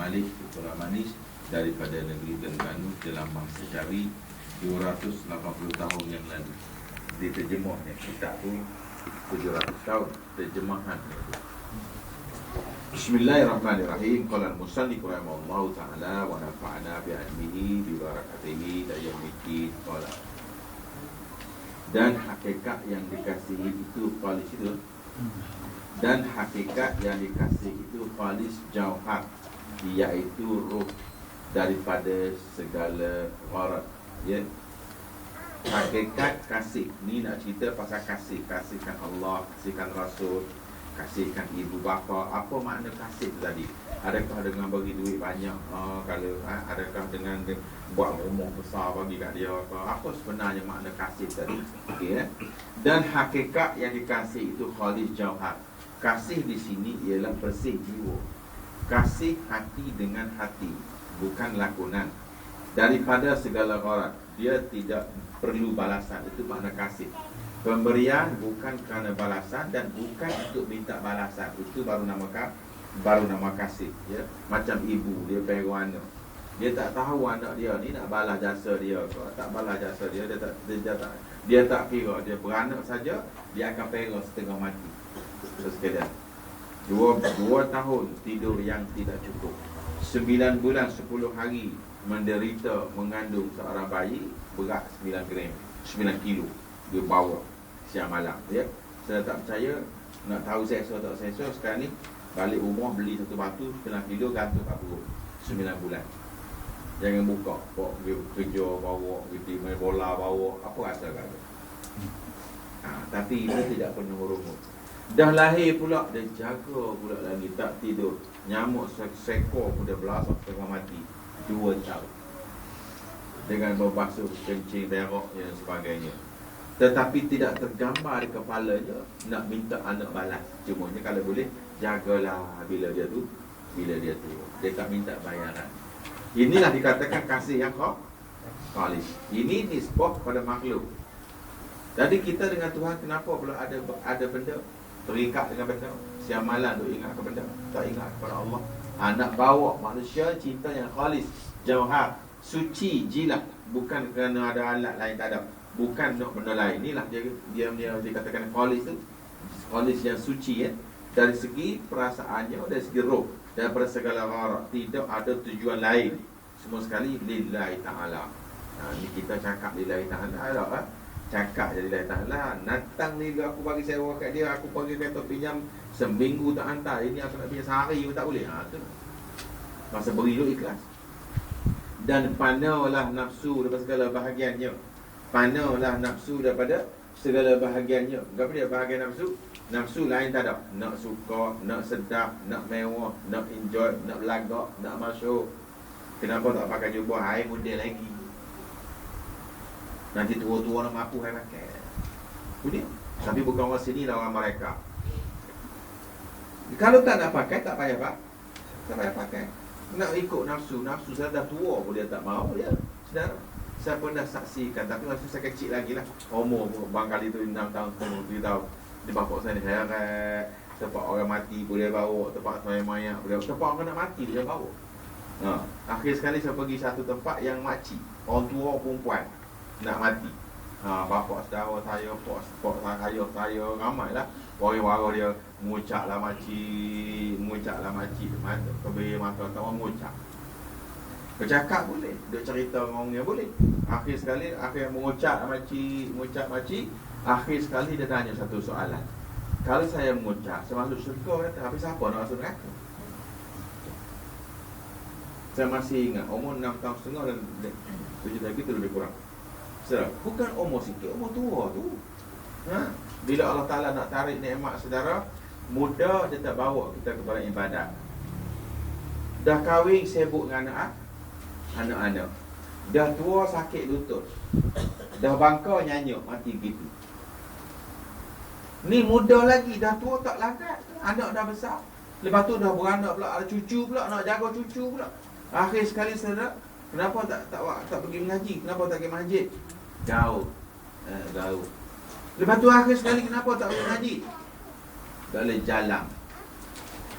Malik Putra Manis daripada negeri Terengganu dalam masa Syari 280 tahun yang lalu. Diterjemahnya kitab tu 700 tahun terjemahan itu. Bismillahirrahmanirrahim. Qala al-musannif rahimahullahu ta'ala wa nafa'ana bi ilmihi bi barakatihi ila yaumil qala. Dan hakikat yang dikasihi itu khalis itu. Dan hakikat yang dikasihi itu khalis jauhar, iaitu ruh daripada segala gharat, ya. Hakikat kasih ni nak cerita pasal kasih, kasihkan Allah, kasihkan Rasul, kasihkan ibu bapa. Apa makna kasih tu tadi? Adakah dengan bagi duit banyak, kalau adakah dengan buat rumah besar bagi kat dia, apa sebenarnya makna kasih tadi? Okey, Dan hakikat yang dikasih itu khalis jauhar. Kasih di sini ialah bersih jiwa. Kasih hati dengan hati, bukan lakonan. Daripada segala gharat, dia tidak perlu balasan. Itu makna kasih. Pemberian bukan kerana balasan dan bukan untuk minta balasan. Itu baru nama kasih, ya. Macam ibu, dia pergi anak, dia tak tahu anak dia ni nak balas jasa dia ke tak balas jasa dia, dia tak kira. Dia beranak saja, dia akan pergi setengah mati. Sekalian, 2 tahun tidur yang tidak cukup, 9 bulan 10 hari menderita mengandung seorang bayi berat 9 gram, 9 kilo dia bawa siang malam, ya. Saya tak percaya, nak tahu seksa tak seksa, sekarang ni balik rumah beli satu batu 9 kilo gantung kat perut 9 bulan. Jangan buka, bawa pergi kerja, bawa pergi main bola, bawa apa rasa kat dia. Tapi dia tidak pernah merungut. Dah lahir pula, dia jaga pula lagi, tak tidur. Nyamuk seekor pun dia belasak setengah mati 2 tahun dengan berbasuh kencing, berak dan sebagainya. Tetapi tidak tergambar di kepalanya nak minta anak balas. Cumanya kalau boleh, jagalah bila dia tu, dia tak minta bayaran. Inilah dikatakan kasih yang khalis. Ini nisbah pada makhluk. Jadi kita dengan Tuhan, kenapa pula ada benda terikat dengan benda? Siang malam tu ingat ke benda, tak ingat kepada Allah. Nak bawa manusia cinta yang khalis, jauhar, suci, jilat, bukan kerana ada alat lain, tak ada. Bukan nak benda lain. Inilah dia dikatakan khalis tu. Khalis yang suci, ya. Dari segi perasaannya, dari segi roh, daripada segala gharat, tidak ada tujuan lain, semua sekali lillahi ta'ala. Ni kita cakap lillahi ta'ala, cakap je lillahi ta'ala. Natang ni aku bagi sewa kat dia, aku bagi kereta pinjam seminggu tak hantar, ini aku nak pinjam sehari pun tak boleh. Tu masa beri dulu ikhlas. Dan panaulah nafsu daripada segala bahagiannya. Panaulah nafsu daripada segala bahagiannya. Apa dia bahagian nafsu? Nafsu lain tak ada. Nak suka, nak sedap, nak mewah, nak enjoy, nak belagak, nak masuk. Kenapa tak pakai jubah air model lagi? Nanti tua-tua nak mampu hai pakai. Kemudian, tapi bukan orang sini lah, orang mereka. Kalau tak nak pakai, tak payah pak. Tak payah pakai. Nak ikut nafsu. Nafsu saya dah tua pun dia tak mahu dia. Saudara, saya pernah saksikan, tapi masa saya kecil lagi lah. Umur barangkali tu 6 tahun, 7 tahun. Di bapak saya ni heret. Tempat orang mati boleh bawa, tempat mayat boleh bawa, tempat orang nak mati boleh bawa. Akhir sekali saya pergi satu tempat yang makcik, orang tua perempuan nak mati. Bapak saudara saya, pak saya, ramai lah. Wara-wara dia mengucaplah makcik, mata kebir mata orang mengucap. Bercakap boleh, duk cerita dengan orang dia boleh. Akhir sekali, mengucap makcik. Akhir sekali dia tanya satu soalan. Kalau saya mengucap, saya masuk syurga, kata, habis siapa nak masuk neraka? Saya masih ingat, umur 6 tahun setengah dan 7 tahun itu lebih kurang. Saudara, bukan umur sikit, umur tua tu. Bila Allah Ta'ala nak tarik nikmat saudara, muda dia tak bawa kita kepada ibadat. Dah kahwin, sibuk dengan anak-anak. Dah tua, sakit lutut. Dah bangka, nyanyuk, mati gitu. Ni muda lagi, dah tua tak lagat. Anak dah besar. Lepas tu dah beranak pula, ada cucu pula, nak jaga cucu pula. Akhir sekali saudara, kenapa tak pergi mengaji? Kenapa tak pergi masjid? Gaul. Lepas tu akhir sekali, kenapa tak pergi mengaji? Tak boleh jalan.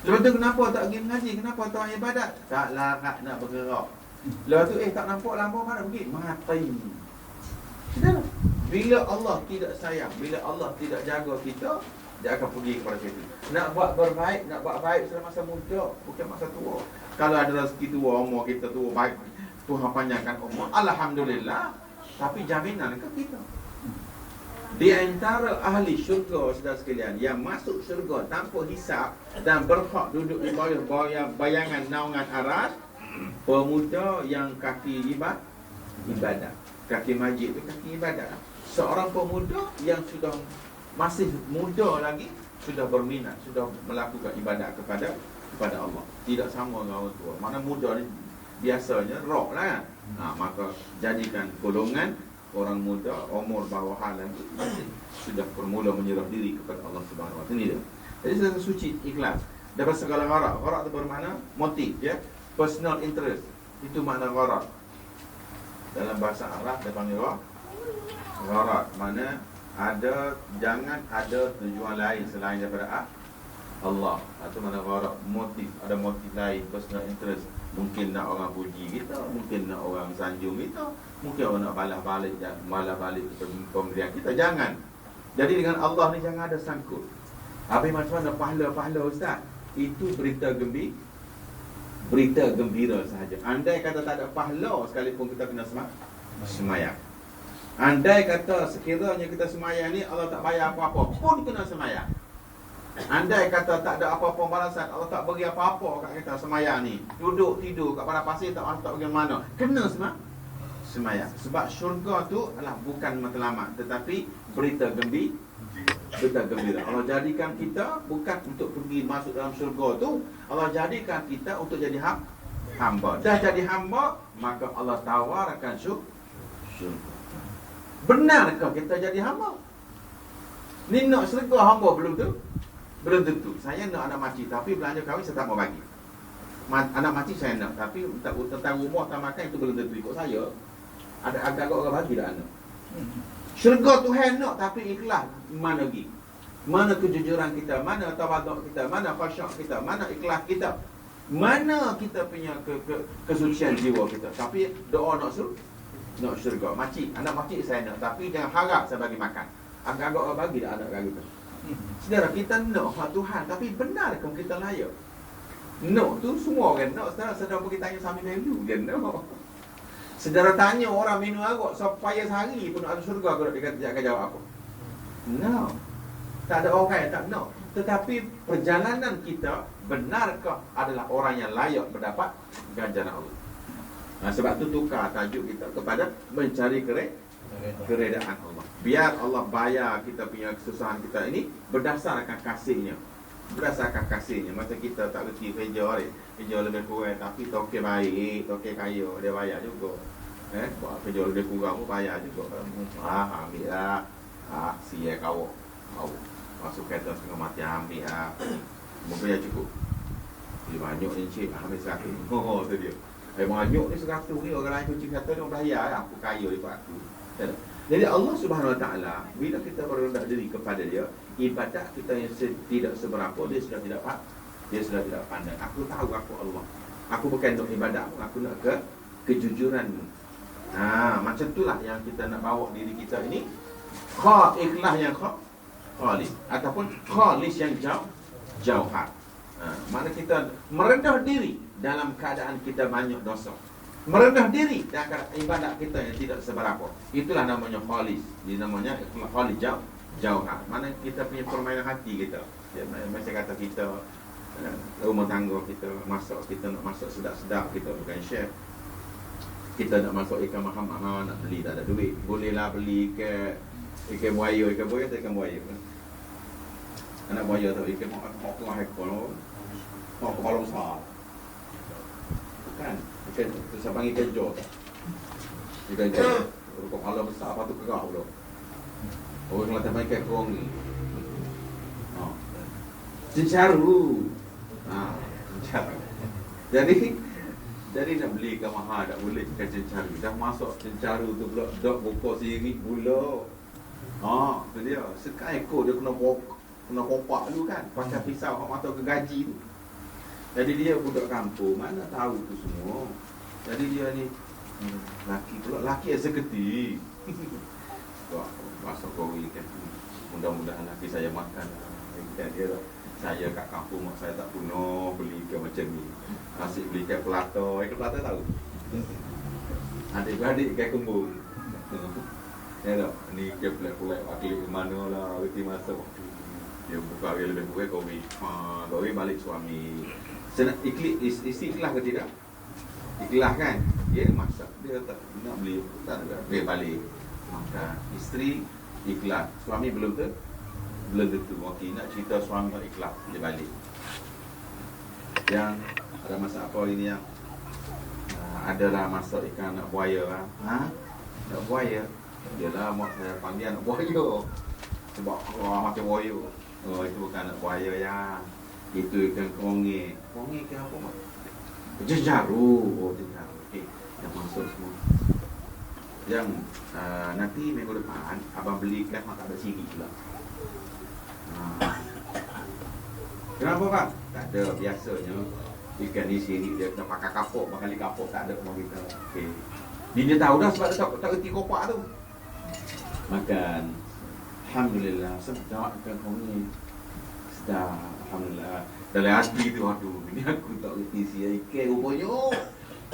Lepas tu kenapa tak pergi mengaji? Kenapa tak ibadat? Tak larat nak bergerak. Lepas tu tak nampak lama mana pergi? Mati. Sudah. Bila Allah tidak sayang, bila Allah tidak jaga kita, dia akan pergi kepada situ. Nak buat berbaik, nak buat baik selama masa muda, bukan masa tua. Kalau ada rezeki tua, umur kita tua, baik, Tuhan panjangkan umur, alhamdulillah. Tapi jaminan ke kita? Di antara ahli syurga, saudara sekalian, yang masuk syurga tanpa hisap dan berhak duduk di bawah bayangan naungan aras, pemuda yang kaki ibadat. Kaki majid itu kaki ibadat. Seorang pemuda yang sudah masih muda lagi, sudah berminat, sudah melakukan ibadat kepada Allah. Tidak sama dengan orang tua. Mana muda ni biasanya rock lah kan. Maka jadikan golongan orang muda umur bawahan lagi sudah bermula menyerah diri kepada Allah Subhanahu Wa Taala. Ini dia. Jadi saya suci ikhlas dapat segala gharak. Gharak itu bermakna motif, ya, personal interest. Itu makna gharak. Dalam bahasa Arab dia panggil gharak, mana jangan ada tujuan lain selain daripada Allah. Itu mana gharak, motif, ada motif lain, personal interest. Mungkin nak orang puji kita, mungkin nak orang sanjung kita, mungkin orang nak balas balik pemberian kita. Jangan. Jadi dengan Allah ni jangan ada sangkut. Habis macam mana pahala Ustaz? Itu berita gembira sahaja. Andai kata tak ada pahala sekalipun kita kena semayang. Andai kata sekiranya kita semayang ni Allah tak bayar apa-apa pun kena semayang. Andai kata tak ada apa-apa balasan, Allah tak bagi apa-apa kat kita semayang ni, duduk tidur kat padang pasir, tak pergi mana, kena semayang. Sebab syurga tu adalah bukan matlamat, tetapi berita gembira. Allah jadikan kita bukan untuk pergi masuk dalam syurga tu, Allah jadikan kita untuk jadi hamba. Dah jadi hamba, maka Allah tawarkan syurga. Benarkah kita jadi hamba? Ni nak syurga hamba belum tentu. Saya nak anak makcik, tapi belanja kahwin saya tak mau bagi. Anak makcik saya nak, tapi tentang rumah tak makan itu belum tentu ikut saya. Ada agak-agak orang bagi dah anak. Syurga Tuhan nak, tapi ikhlas mana lagi? Mana kejujuran kita, mana tawaduk kita, mana khasyuk kita, mana ikhlas kita, mana kita punya kesucian jiwa kita. Tapi doa nak syurga. Makcik, anak makcik saya nak, tapi jangan harap saya bagi makan. Agak-agak orang bagi dah anak kita. Saudara, kita nak Tuhan, tapi benarkah kita layak? No tu semua orang nak. Saudara pergi tanya Sami Melu dia no. Saudara tanya orang minum arak supaya sehari pun ada syurga, kalau dia kata jawab apa? No. Tak ada orang yang tak nak. Tetapi perjalanan kita, benarkah adalah orang yang layak mendapat ganjaran Allah? Sebab tu tukar tajuk kita kepada mencari keredaan Allah. Biar Allah bayar kita punya kesusahan kita ini berdasarkan kasihnya. Macam kita tak reti kerja lebih kurang, tapi toke baik, toke kaya, dia bayar juga. Buat kerja lebih kurang pun bayar juga. Ambil lah. Siya kau masuk kereta setengah mati, ambil lah. Mungkin yang cukup. Dia banyak ni cik, ambil 100. Tu dia. Banyak ni 100 ni, orang lain kucing kata dia bayar lah. Aku kaya daripada aku. Jadi Allah Subhanahu Wa Taala, bila kita berendah diri kepada Dia, ibadat kita yang tidak seberapa, Dia sudah tidak pandang. Aku tahu aku Allah. Aku bukan nak ibadat, aku nak kejujuranmu. Macam itulah yang kita nak bawa diri kita ini, ikhlas yang khalis, ataupun khalis yang jauhar. Mana kita merendah diri dalam keadaan kita banyak dosa, merendah diri dan ibadat kita yang tidak seberapa. Itulah namanya khalis. Dia namanya khalis jauhar. Mana kita punya permainan hati kita. Macam kata kita rumah tangga kita masak, kita nak masak sedap-sedap, kita bukan chef. Kita nak masuk ikan mahal-mahal, nak beli tak ada duit. Bolehlah beli ikan buaya atau ikan buaya. Anak buaya tu ikan ekor kepala besar. Kan? Ikan tu saya panggil ikan jor. Ikan jor kepala besar, patut kerah pula. Orang Kelantan panggil ikan kerong ni. Cencaru. Jadi nak beli ikan mahal tak boleh ikan cencaru. Dah masuk cencaru tu pula dok buka sendiri pula. Tu dia. Sekai ekor dia kena popak dulu kan. Pakai pisau hak mata ke gaji tu. Jadi dia budak kampung, mana tahu tu semua. Jadi dia ni laki pula, laki eksekutif. Wah, masa Kowi kan. Mudah-mudahan laki saya makan. Kan dia lah. Saya kat kampung mak saya tak puno beli ke macam ni. Asyik beli ke Plato. Ikan Plato tahu? Adik-beradik ikan kembung. Ya tak? Ni ke pelak-pelak wakil ke mana lah. Reti masuk. Dia buka dia lebih kurang Kowi. Kowi balik suami. Isteri ikhlas ke tidak? Ikhlas kan? Dia masak. Dia tak nak beli. Tak ada. Dia balik. Maka isteri ikhlas. Suami belum tu? Belum tentu. Okey, nak cerita suami tak ikhlas. Dia balik. Yang ada masak apa ini yang adalah masak ikan nak buaya lah. Nak buaya? Yalah mak saya panggil nak buaya. Sebab macam buaya. Oh, itu bukan nak buaya ya. Itu ikan konge. Konge ke apa mak? Jejaru. Oh, jejaru. Okey, dah masuk semua. Yang nanti minggu depan abang beli kelas mak tak ada siri pula. Kenapa bang? Tak ada, biasanya ikan ni siri dia kena pakai kapok. Bakal kapok tak ada orang kita. Okey. Dia tahu dah sebab dia tak reti kopak tu. Makan. Alhamdulillah, sedap ikan konge. Sedap, alhamdulillah. Dalam hati tu, aduh, ni aku tak reti si ikan rupanya.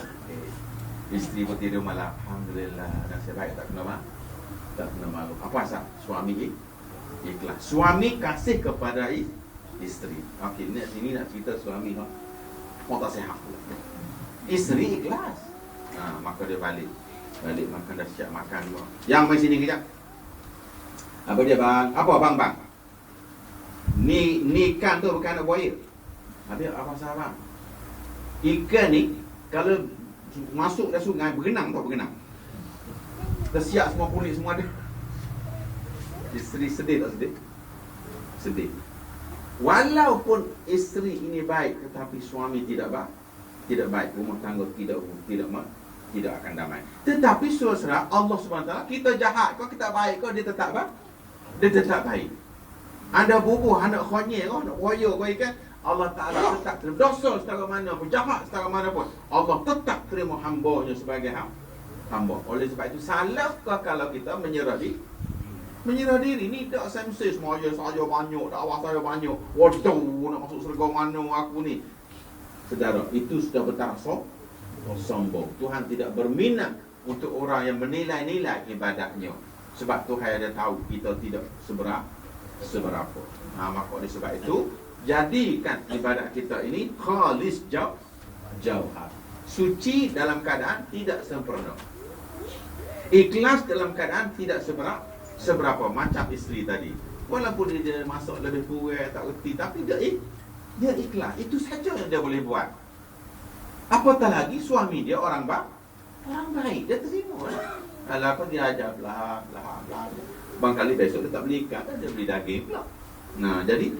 Okay. Isteri pun tidur malam. Alhamdulillah, nasib baik tak kena malu. Tak kena malu. Apa asal? Suami ikhlas. Suami kasih kepada isteri. Okey, ni sini nak cerita suami mau tak sihat. Isteri ikhlas. Maka dia balik makan, dah siap makan. Yang mai sini kejap. Apa dia bang? Apa bang? Ni ikan tu bukan anak buaya. Habis apa salah bang? Ikan ni kalau masuk dah sungai berenang tak berenang. Dah siap semua kulit semua ada. Isteri sedih tak sedih? Sedih. Walaupun isteri ini baik tetapi suami tidak baik, rumah tangga tidak akan damai. Tetapi saudara, Allah SWT, kita jahat kau, kita baik kau, dia tetap baik. Anda bubuh, anak khonyel kau, nak buaya kau ikan, Allah Ta'ala tetap terima. Dosa setara mana pun, jahat setara mana pun, Allah tetap terima hamba-Nya sebagai hamba. Oleh sebab itu, salahkah kalau kita menyerah diri? Ni tak semestinya semuanya saya banyak, dakwah saya banyak. Waduh, nak masuk syurga mana aku ni? Saudara, itu sudah bertaraf sombong. Tuhan tidak berminat untuk orang yang menilai-nilai ibadatnya. Sebab Tuhan ada tahu kita tidak seberapa. Maka oleh sebab itu, jadikan ibadat kita ini khalis jauhar. Suci dalam keadaan tidak sempurna. Ikhlas dalam keadaan tidak seberapa macam isteri tadi. Walaupun dia masuk lebih kurang tak reti, tapi dia ikhlas. Itu saja yang dia boleh buat. Apatah lagi suami dia orang baik, dia terima. Kalau apa dia ajar blah. Bangkali besok dia tak beli ikan, dia beli daging pula. Jadi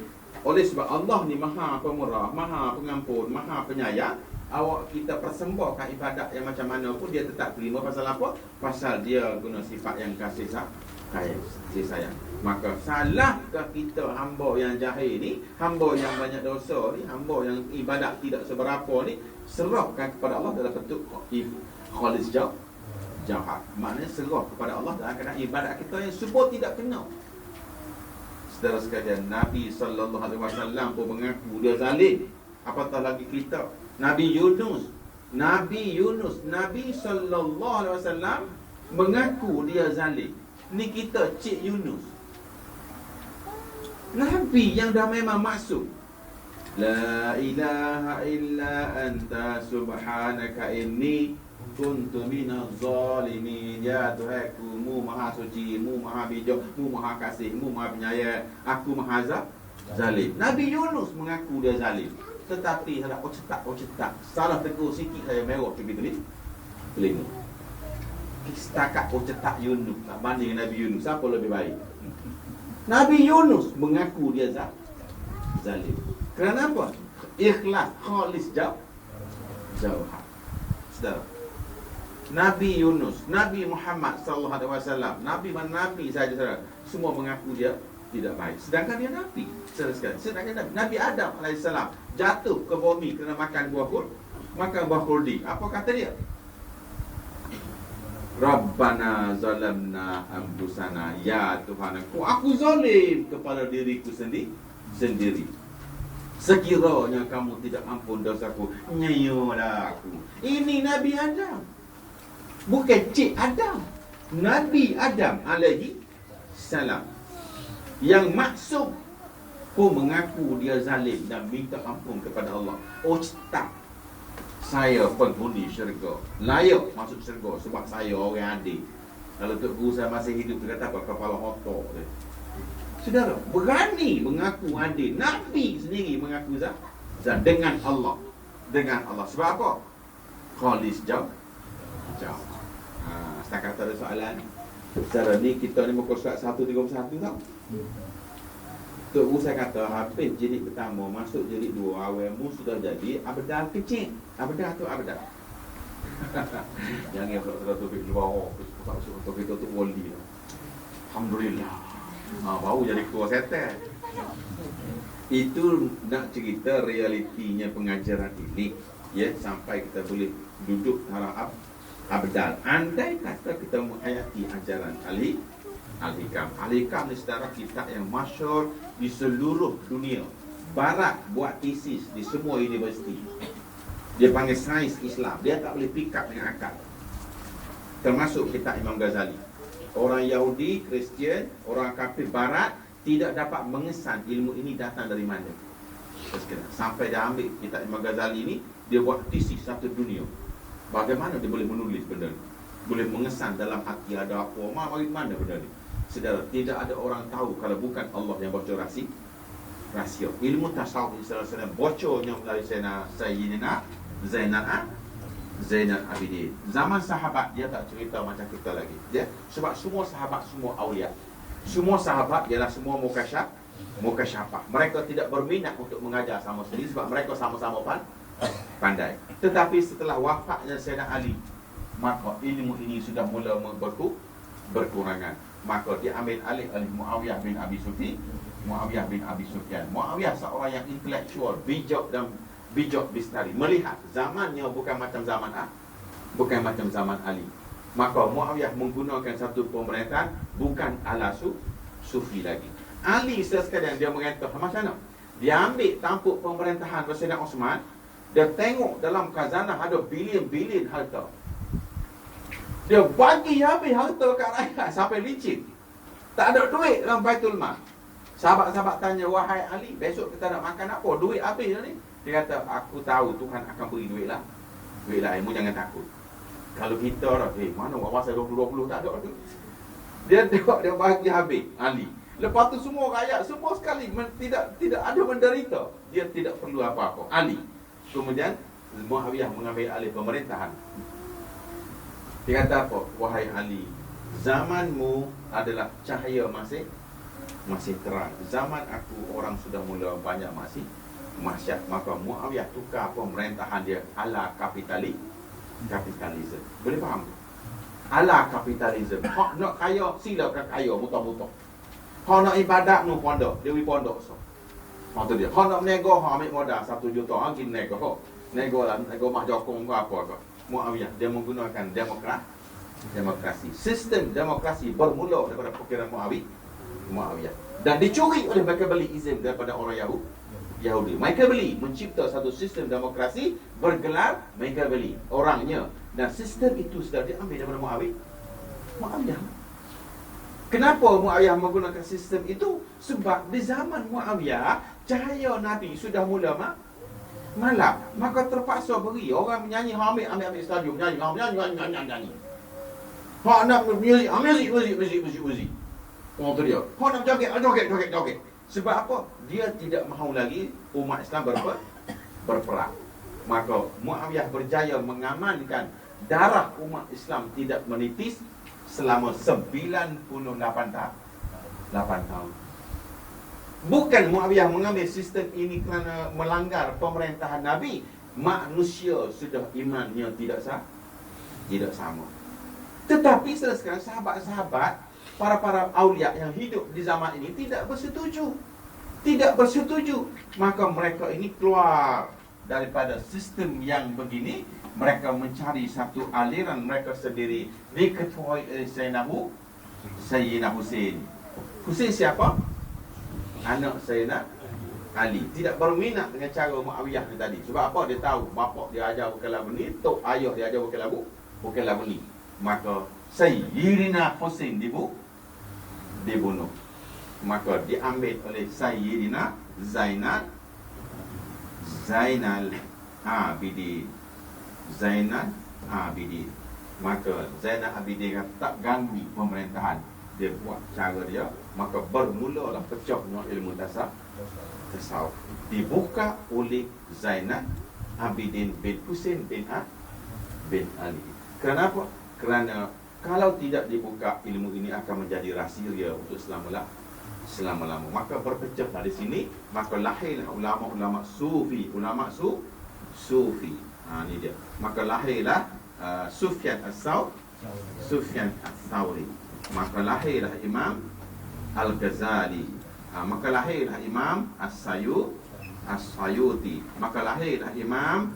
oleh sebab Allah ni Maha Pemurah, Maha Pengampun, Maha Penyayang, awak kita persembahkan ibadat yang macam mana pun dia tetap terima. Pasal apa? Pasal dia guna sifat yang kasih sayang. Maka salahkah kita hamba yang jahil ni, hamba yang banyak dosa ni, hamba yang ibadat tidak seberapa ni, serahkan kepada Allah dalam bentuk khalis jauhar. Maknanya serah kepada Allah dalam keadaan ibadat kita yang semua tidak kena. Saudara sekalian, Nabi SAW pun mengaku dia zalim. Apatah lagi kita. Nabi Yunus Nabi SAW mengaku dia zalim. Ni kita Cik Yunus, Nabi yang dah memang maksud, la ilaha illa anta subhanaka inni kuntu minaz zalimin. Ya Tuhanku, mu maha suci, mu maha bijak, mu maha kasih, mu maha penyayang, aku maha zalim. Nabi Yunus mengaku dia zalim. Tetapi salah cetak salah tegur sikit saya merah pipi telinga. Setakat cetak Yunus tak banding Nabi Yunus, siapa lebih baik? Nabi Yunus mengaku dia zalim. Kerana apa? Ikhlas, khalis jauhar. Saudara, Nabi Yunus, Nabi Muhammad sallallahu alaihi wasallam, nabi saja saudara, semua mengaku dia tidak baik. Sedangkan dia Nabi. Sedangkan Nabi Adam AS jatuh ke bumi kerana makan buah khuldi. Apa kata dia? Rabbana zalamna anfusana, ya Tuhan aku zalim kepada diriku sendiri. Sekiranya kamu tidak ampun dosaku, nyayolah aku. Ini Nabi Adam, bukan Cik Adam. Nabi Adam alaihi salam yang maksum pun mengaku dia zalim dan minta ampun kepada Allah. Oh tak, saya penghuni syurga, layak masuk syurga sebab saya orang adil. Kalau Tok Guru saya masih hidup, dia kata apa? Kepala otak dia. Saudara, berani mengaku adil. Nabi sendiri mengaku zalim dengan Allah. Dengan Allah. Sebab apa? Khalis jauh. Setakat ada soalan. Secara ni kita ni muka surat 131 tau. Tok Guru saya kata, habis jilid pertama, masuk jilid 2, awalmu sudah jadi abdal kecil. Abdal tu abdal. Jangan pula topik di bawah, topik tu wali. Alhamdulillah. Baru jadi ketua setel. Itu nak cerita realitinya pengajaran ini, ya, sampai kita boleh duduk harap abdal. Andai kata kita menghayati ajaran Al-Hikam. Al-Hikam ni saudara kitab yang masyhur di seluruh dunia. Barat buat tesis di semua universiti. Dia panggil sains Islam. Dia tak boleh pick up dengan akal. Termasuk kitab Imam Ghazali. Orang Yahudi, Kristian, orang kafir Barat tidak dapat mengesan ilmu ini datang dari mana. Sampai dia ambil kitab Imam Ghazali ini, dia buat tesis satu dunia. Bagaimana dia boleh menulis benda ni? Boleh mengesan dalam hati ada apa? Bagi mana benda ni? Saudara, tidak ada orang tahu kalau bukan Allah yang bocor rahsia. Ilmu tasawuf Islam bocornya dari Sayyidina Zainal Abidin. Zaman sahabat dia tak cerita macam kita lagi. Dia sebab semua sahabat semua aulia. Semua sahabat ialah semua mukasyafah. Mereka tidak berminat untuk mengajar sama sekali sebab mereka sama-sama pandai. Tetapi setelah wafatnya Sayyidina Ali, maka ilmu ini sudah mula berkurangan. Maka dia ambil alih oleh Muawiyah bin Abi Sufyan. Muawiyah seorang yang intelektual, bijak bistari, melihat zamannya bukan macam zaman Ali. Maka Muawiyah menggunakan satu pemerintahan bukan ala sufi lagi. Ali sekadang dia mengatakan macam mana? Dia ambil tampuk pemerintahan Sayyidina Osman, dia tengok dalam khazanah ada bilion-bilion harta. Dia bagi habis harta kat rakyat sampai licin. Tak ada duit dalam Baitul Mal. Sahabat-sahabat tanya, wahai Ali, besok kita nak makan apa? Duit habis dah ni. Dia kata, aku tahu Tuhan akan beri duit lah. Duit lah, ilmu jangan takut. Kalau kita dah, mana masa 2020 tak ada tu. Dia tengok, dia bagi habis Ali. Lepas tu semua rakyat, semua sekali tidak ada menderita. Dia tidak perlu apa-apa. Ali. Kemudian Muawiyah mengambil alih pemerintahan. Dia kata apa? Wahai Ali, zamanmu adalah cahaya masih terang. Zaman aku orang sudah mula banyak masih masyarakat. Maka Muawiyah tukar pemerintahan dia ala kapitalisme. Boleh faham? Ala kapitalisme. Hak nak kaya, silakan kaya muta-muta. Hak nak ibadat nu pondok, dewi pondok so. Hak tu dia. Hak nak nego, hak ambil modal 1 juta, hak gini nego. Nego lah, nego mah jokong ke apa ke. Muawiyah dia menggunakan demokrasi. Sistem demokrasi bermula daripada fikiran Muawiyah dan dicuri oleh Machiavellism daripada orang Yahudi. Machiavelli mencipta satu sistem demokrasi bergelar Machiavelli orangnya, dan sistem itu sudah diambil daripada Muawiyah. Kenapa Muawiyah menggunakan sistem itu? Sebab di zaman Muawiyah cahaya Nabi sudah mula malam. Maka terpaksa beri orang menyanyi, ambil stadium menyanyi. Hak nak muzik. Orang tu dia. Hak nak joget. Sebab apa? Dia tidak mahu lagi umat Islam berperang. Maka Muawiyah berjaya mengamankan darah umat Islam tidak menipis selama 98 tahun. Bukan Muawiyah mengambil sistem ini kerana melanggar pemerintahan Nabi. Manusia sudah imannya tidak sama. Tetapi sekarang sahabat-sahabat para aulia yang hidup di zaman ini tidak bersetuju. Tidak bersetuju. Maka mereka ini keluar daripada sistem yang begini. Mereka mencari satu aliran mereka sendiri. Diketuai oleh Sayyidina Husain. Husain siapa? Anak Sayyidina Ali. Tidak berminat dengan cara Muawiyah ni tadi. Sebab apa? Dia tahu bapak dia ajar bukan lagu ni, tok ayah dia ajar bukan lagu ni. Maka Sayyidina Husain dibunuh. Maka diambil oleh Sayyidina Zainal Abidin. Maka Zainal Abidin kata tak ganggu pemerintahan. Dia buat cara dia. Maka bermulalah pecahnya ilmu tasawuf. Dibuka oleh Zainal Abidin bin Husain bin Ali. Kenapa? Kerana kalau tidak dibuka, ilmu ini akan menjadi rahsia untuk selama-lama. Maka berpecah dari sini. Maka lahirlah ulama-ulama sufi. Sufi. Ini dia. Maka lahirlah Sufyan Ats-Tsauri. Maka lahirlah Imam Al-Ghazali. Maka lahirlah Imam As-Sayuti. Maka lahirlah Imam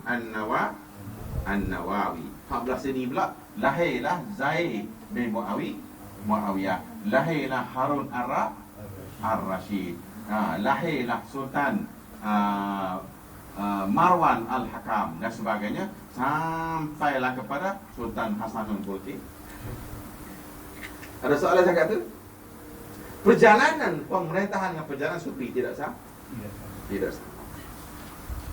An-Nawawi. 14 sini pula lahirlah Zaid bin Muawiyah. Lahirlah Harun Ar-Rashid. Lahirlah Sultan Marwan Al-Hakam dan sebagainya, sampailah kepada Sultan Hasanul Bolkiah. Ada soalan cakap tu? Perjalanan pemerintahan dengan perjalanan sufi tidak sama.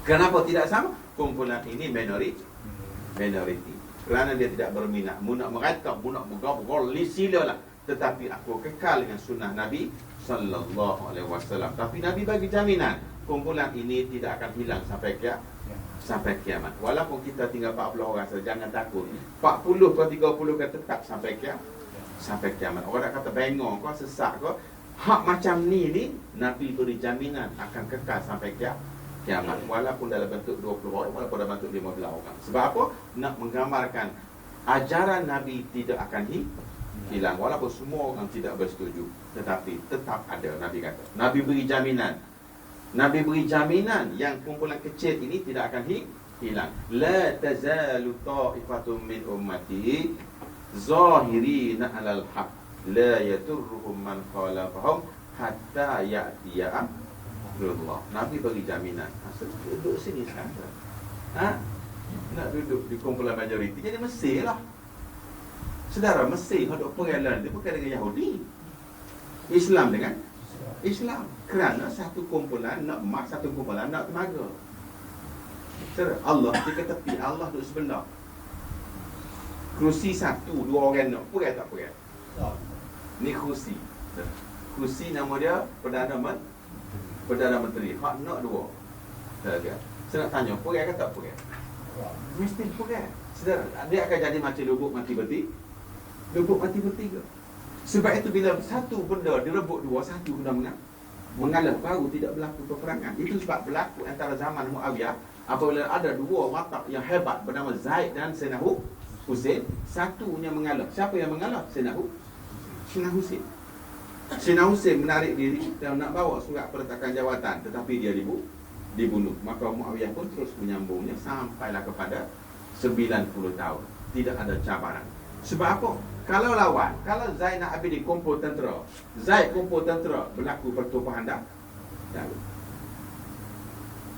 Kenapa tidak sama? Kumpulan ini minoriti. Kerana dia tidak berminat, nak merangkap, nak bergabung, silalah. Tetapi aku kekal dengan sunnah Nabi sallallahu alaihi wasallam. Tapi Nabi bagi jaminan kumpulan ini tidak akan hilang sampai kiamat. Walaupun kita tinggal 40 orang saja, jangan takut. 40 ke 30 ke tetap sampai kiamat. Orang nak kata bengong kau, sesak kau. Hak macam ni Nabi beri jaminan akan kekal sampai kiamat. Walaupun dalam bentuk 20 orang, walaupun dalam bentuk 15 orang. Sebab apa? Nak menggambarkan ajaran Nabi tidak akan hilang. Walaupun semua orang tidak bersetuju, tetapi tetap ada. Nabi kata, Nabi beri jaminan yang kumpulan kecil ini tidak akan hilang. La tazalu ta'ifatun min ummati zahirina 'alal haq la yadurruhum man khalafahum hatta ya'tiya amrullah. Nabi bagi jaminan. Asal duduk sini saja. Nak duduk di kumpulan majoriti, jadi Mesir lah. Saudara, Mesir hadap perairan dia bukan dengan Yahudi. Islam dengan Islam. Kerana satu kumpulan nak emas, satu kumpulan nak tenaga. Saudara, Allah di ke tepi, Allah duduk sebelah. Kerusi satu, 2 orang nak perai tak perai? Ni kerusi. Kerusi nama dia Perdana Menteri. Hak nak 2. Saudara, saya nak tanya, perai ke tak perai? Mesti perai. Saudara, dia akan jadi macam lubuk mati beti ke? Sebab itu bila satu benda direbut 2, satu benda mengalah, baru tidak berlaku peperangan. Itu sebab berlaku antara zaman Muawiyah, apabila ada 2 watak yang hebat bernama Zaid dan Sayyidina Husain, satunya mengalah. Siapa yang mengalah? Sayyidina Husain. Sayyidina Husain menarik diri dan nak bawa surat peletakan jawatan, tetapi dia dibunuh. Maka Muawiyah pun terus menyambungnya sampailah kepada 90 tahun. Tidak ada cabaran. Sebab apa? Kalau lawan, kalau Zainal Abidin kumpul tentera, Zaid kumpul tentera, berlaku pertumpahan darah.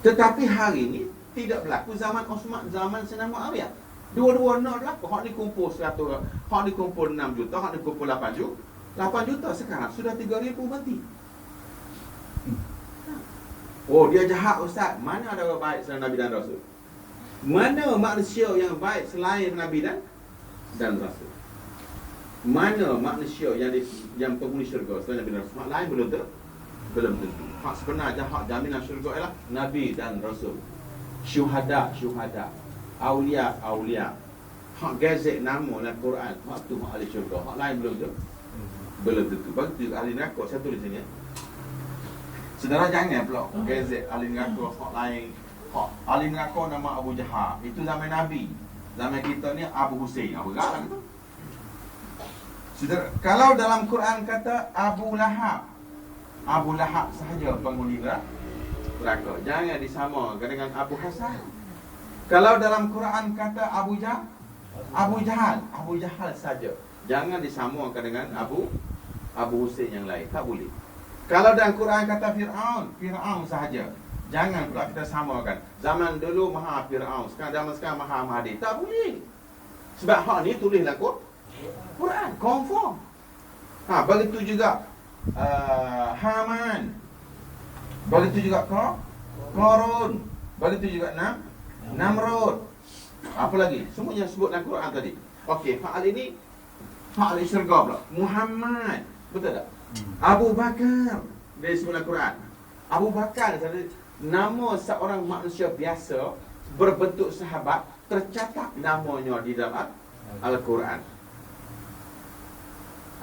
Tetapi hari ini tidak berlaku zaman Osman, zaman Sayyidina Muawiyah. Dua-dua nak berlaku. Hak ni kumpul 100, hak ni kumpul 6 juta, hak ni kumpul 8 juta. Sekarang sudah 3,000 mati. Oh, dia jahat ustaz. Mana ada orang baik selain Nabi dan Rasul? Mana manusia yang baik selain Nabi dan Rasul? Mana manusia yang penghuni syurga selain Nabi dan Rasul? Hak lain belum tentu. Hak sebenar hak jaminan syurga ialah Nabi dan Rasul. Syuhada, Aulia. Hak gazet nama dalam Quran, hak tu hak ahli syurga. Hak lain belum tentu. Bagi ahli neraka, saya tulis sini. Saudara jangan pula gazet ahli neraka hak lain. Hak ahli neraka nama Abu Jahal. Itu zaman Nabi. Zaman kita ni Abu Hussein. Apa gerak gitu? Saudara, kalau dalam Quran kata Abu Lahab sahaja penghuni neraka, jangan disamakan dengan Abu Hasan. Kalau dalam Quran kata Abu Jahal saja, jangan disamakan dengan Abu Husain yang lain, tak boleh. Kalau dalam Quran kata Fir'aun sahaja, jangan pula kita samakan. Zaman dulu Maha Fir'aun, zaman sekarang Maha Mahdi, tak boleh. Sebab hak ni tulislah Quran, confirm. Begitu juga Haman, begitu juga Qarun, begitu juga Namrud. Apa lagi? Semuanya sebut dalam Quran tadi. Okey, hak ini hak syurga pula. Muhammad, betul tak? Abu Bakar, dia sebut dalam Quran. Abu Bakar nama seorang manusia biasa berbentuk sahabat, tercatat namanya di dalam Al-Quran.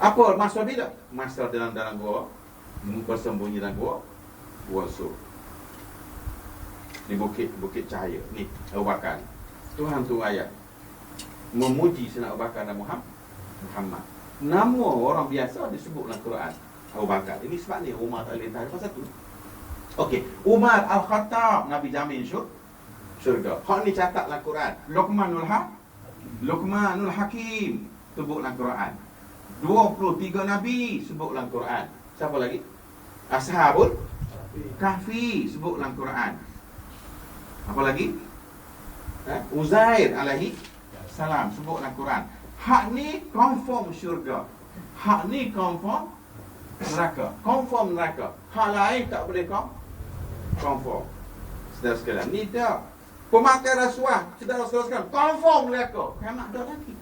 Apa masa bila? Masa dalam gua, bersembunyi dalam gua Sur. Di bukit cahaya. Ni Abu Bakar. Tuhan tu ayat memuji Sayyidina Abu Bakar dan Muhammad. Nama orang biasa disebut dalam Quran Abu Bakar. Ini sebab ni Umar tak boleh tahan pasal tu. Okey, Umar Al-Khattab, Nabi jamin syurga. Hak ni catat dalam Quran. Luqmanul Hakim sebut dalam Quran. 23 Nabi sebut dalam Quran. Siapa lagi? Ashabul Kahfi sebut dalam Quran. Apa lagi? Uzair alaihi salam sebut dalam Quran. Hak ni confirm syurga. Hak ni confirm neraka. Confirm neraka. Hak lain tak boleh confirm. Saudara sekalian, ni dah pemakai rasuah. Saudara-saudara sekalian, confirm neraka. Kiamat dah lagi.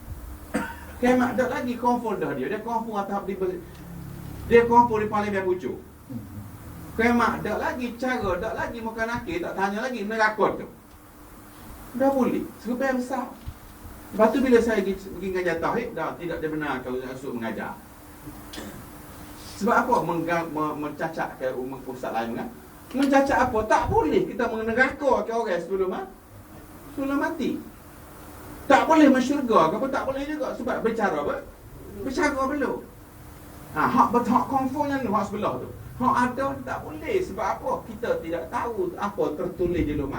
Kiamat dah lagi confirm dah dia. Dia confirm tahap dia confirm di paling biar pucuk. Kiamat dah lagi cara, dah lagi makan akhir, tak tanya lagi neraka tu. Dah boleh. Serupai besar. Lepas tu bila saya pergi mengajar tauhid, dah tidak dibenarkan untuk mengajar. Sebab apa? Mencacatkan umat ustaz lain kan? Mencacat apa? Tak boleh kita menerakakan orang sebelum mati. Tak boleh mensyurga, apa tak boleh juga sebab bercara apa? Bercara belum. Hak confirmnya hak sebelah tu. Hak ada tak boleh sebab apa? Kita tidak tahu apa tertulis di Lauh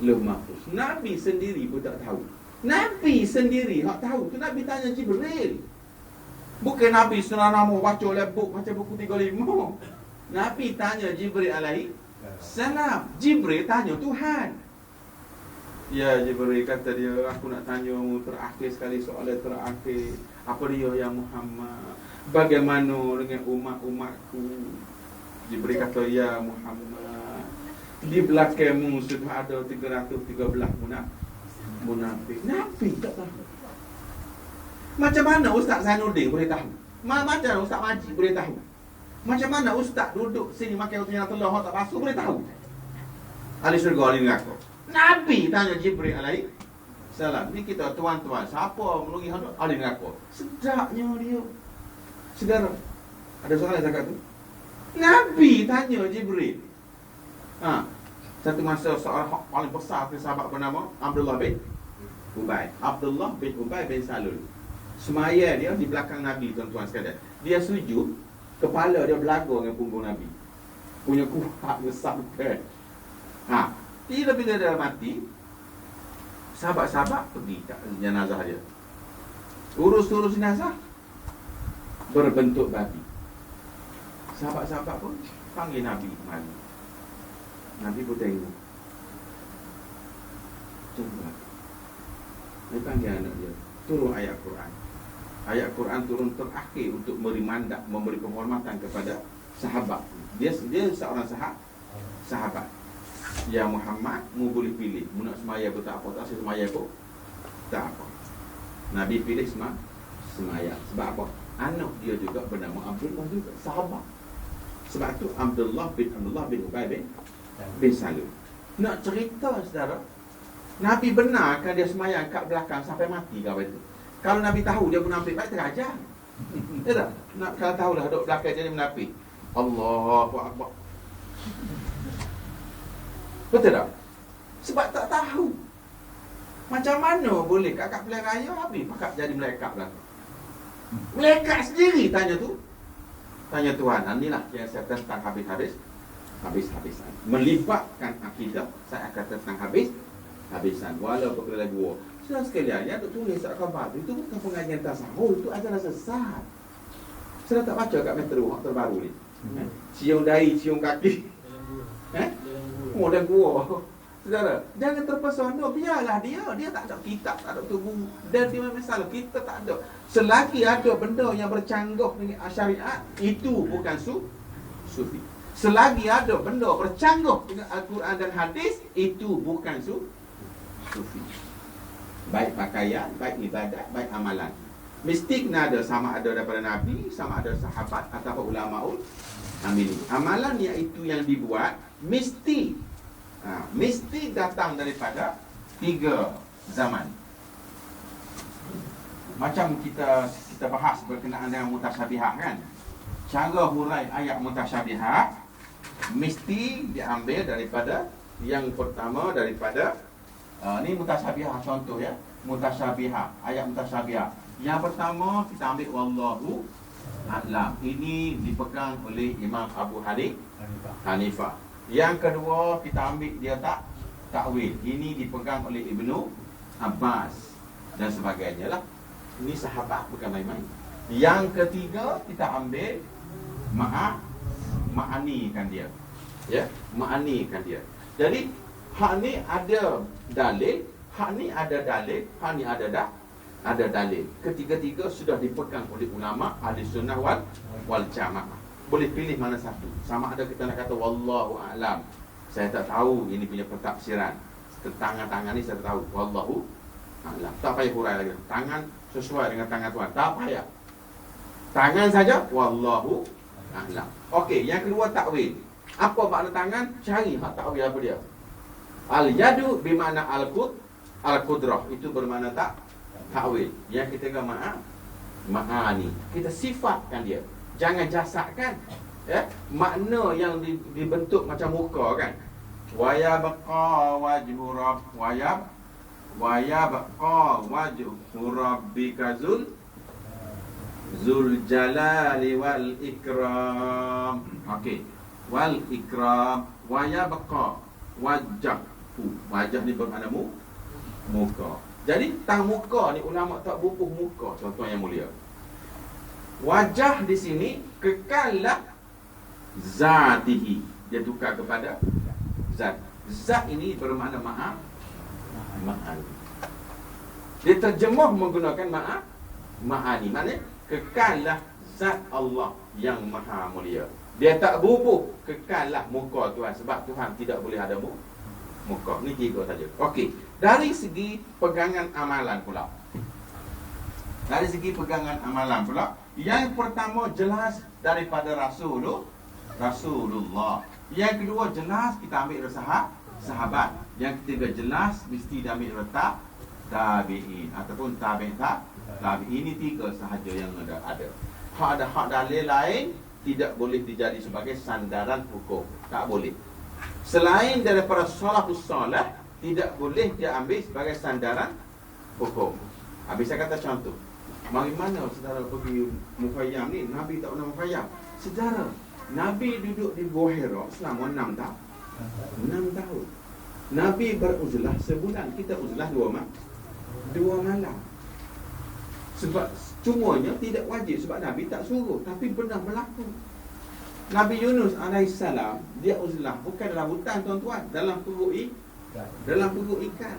Mahfuz. Nabi sendiri pun tak tahu. Nabi sendiri hak tahu. Tu Nabi tanya Jibril. Bukan Nabi senama baca baca buku 35. Nabi tanya Jibril alaihi salam. Jibril tanya Tuhan. Ya Jibril kata dia, aku nak tanyamu terakhir sekali soalan terakhir. Apa dia ya Muhammad? Bagaimana dengan umat-umatku? Jibril kata, ya Muhammad, di belakangmu sudah ada 313 munafik. Nabi tak tahu. Macam mana Ustaz Zainuddin boleh tahu? Macam mana Ustaz Majid boleh tahu? Macam mana Ustaz duduk sini makan roti yang telur tak basuh boleh tahu? Ahli syurga, ahli neraka. Nabi tanya Jibril alaihi salam. Ni kita tuan-tuan, siapa menolongi hak ahli neraka? Sedapnya dia. Saudara, ada soalan zakat tu? Nabi tanya Jibril. Satu masa seorang paling besar sahabat bernama Abdullah bin Ubay bin Salul. Semaya dia di belakang Nabi, tuan-tuan sekalian. Dia sujud, kepala dia belaga dengan punggung Nabi. Punya kuat besar kan. Bila dia mati, sahabat-sahabat pergi kat jenazah dia. Urus jenazah berbentuk babi. Sahabat-sahabat pun panggil Nabi mari. Nabi pun tengok. Coba. Dia panggil anak dia. Turun ayat Quran. Ayat Quran turun terakhir untuk memberi mandat, memberi penghormatan kepada sahabat. Dia seorang sahabat. Ya Muhammad, mu boleh pilih. Mu nak semaya pun tak apa, tak semaya pun tak apa. Nabi pilih semaya. Sebab apa? Anak dia juga bernama Abdullah juga, sahabat. Sebab tu Abdullah bin Ubay bin Salul. Nak cerita saudara, Nabi benarkan dia semayang kat belakang sampai mati kau itu. Kalau Nabi tahu dia munafik, baik terajar. Ya tak? Kalau tahu dah duduk belakang jadi munafik. Allahu Akbar. Betul tak? Sebab tak tahu. Macam mana boleh kakak pilihan raya habis pakak jadi malaikat belakang. Malaikat sendiri tanya Tuhan. Inilah yang saya tentang habis-habisan. Melibatkan akidah, saya akan tentang habis-habisan. Walaupun kita dua. Sudah sekalian, yang tulis kat khabar itu bukan pengajian tasawuf, itu ajaran sesat. Saya tak baca kat metro terbaru ni. Cium dahi, cium kaki. Oh, dan gua. Saudara, jangan terpesona, biarlah dia tak ada kitab, tak ada tubuh. Dan dia masalah, kita tak ada. Selagi ada benda yang bercanggah dengan syariat, itu bukan sufi. Selagi ada benda bercanggah dengan Al-Quran dan hadis, itu bukan sufi. Baik pakaian, baik ibadat, baik amalan. Mesti kena ada, sama ada daripada Nabi, sama ada sahabat atau ulamaul amili. Amalan iaitu yang dibuat mesti datang daripada 3 zaman. Macam kita bahas berkenaan dengan mutasyabihat kan. Cara hurai ayat mutasyabihat mesti diambil daripada yang pertama daripada ni mutasyabihat contoh ya. Mutasyabihat, ayat mutasyabihat. Yang pertama kita ambil wallahu a'lam. Ini dipegang oleh Imam Abu Hanifah. Yang kedua kita ambil dia takwil. Ini dipegang oleh Ibnu Abbas dan sebagainya lah. Ini sahabat bukan main-main. Yang ketiga kita ambil ma'anikan dia. Ya, ma'anikan dia. Jadi hak ni ada dalil, hak ni ada dalil, hak ni ada dalil. Ketiga-tiga sudah dipegang oleh ulama ahli sunnah wal jamaah. Boleh pilih mana satu. Sama ada kita nak kata wallahu a'lam. Saya tak tahu ini punya pentafsiran. Tangan-tangan ni saya tak tahu. Wallahu a'lam. Tak payah hurai lagi. Tangan sesuai dengan tangan Tuhan. Tak payah. Tangan saja wallahu a'lam. Okey, yang kedua takwil. Apa makna tangan? Cari hak takwil apa dia. Al-yadu bermakna al-qudrah. Itu bermakna takwil. Yang ketiga ma'ani. Kita sifatkan dia. Jangan jasadkan ya, makna yang dibentuk macam muka kan. Wa yabqa wajhu rabb wa yabqa wajhu rabbika zul jalali wal ikram. Okey. Wal ikram wa yabqa wajhu. Wajah ni bermakna muka. Jadi tang muka ni ulama tak bubuh muka, contoh yang mulia. Wajah di sini kekallah zatihi. Dia tukar kepada zat. Zat ini bermakna ma'ani. Dia terjemah menggunakan ma'ani. Maksudnya kekallah zat Allah yang maha mulia. Dia tak bubuh kekallah muka Tuhan. Sebab Tuhan tidak boleh ada muka. Ni 3 saja. Okey. Dari segi pegangan amalan pula. Yang pertama jelas daripada Rasulullah. Yang kedua jelas kita ambil dari sahabat. Yang ketiga jelas mesti diambil dari tabi'in ataupun tabi'in. Ini 3 sahaja yang ada. Hak dalil lain tidak boleh dijadi sebagai sandaran hukum. Tak boleh. Selain daripada salafus salih tidak boleh dia ambil sebagai sandaran hukum. Habis saya kata contoh. Mari mana saudara pergi Mukhayyam ni? Nabi tak pernah Mukhayyam. Sejarah Nabi duduk di Gua Hira selama 6 tahun. Nabi beruzlah sebulan. Kita uzlah 2 malam. Sebab cumanya tidak wajib sebab Nabi tak suruh, tapi pernah berlaku. Nabi Yunus alaihissalam dia uzlah bukan dalam hutan tuan-tuan, dalam perut ikan.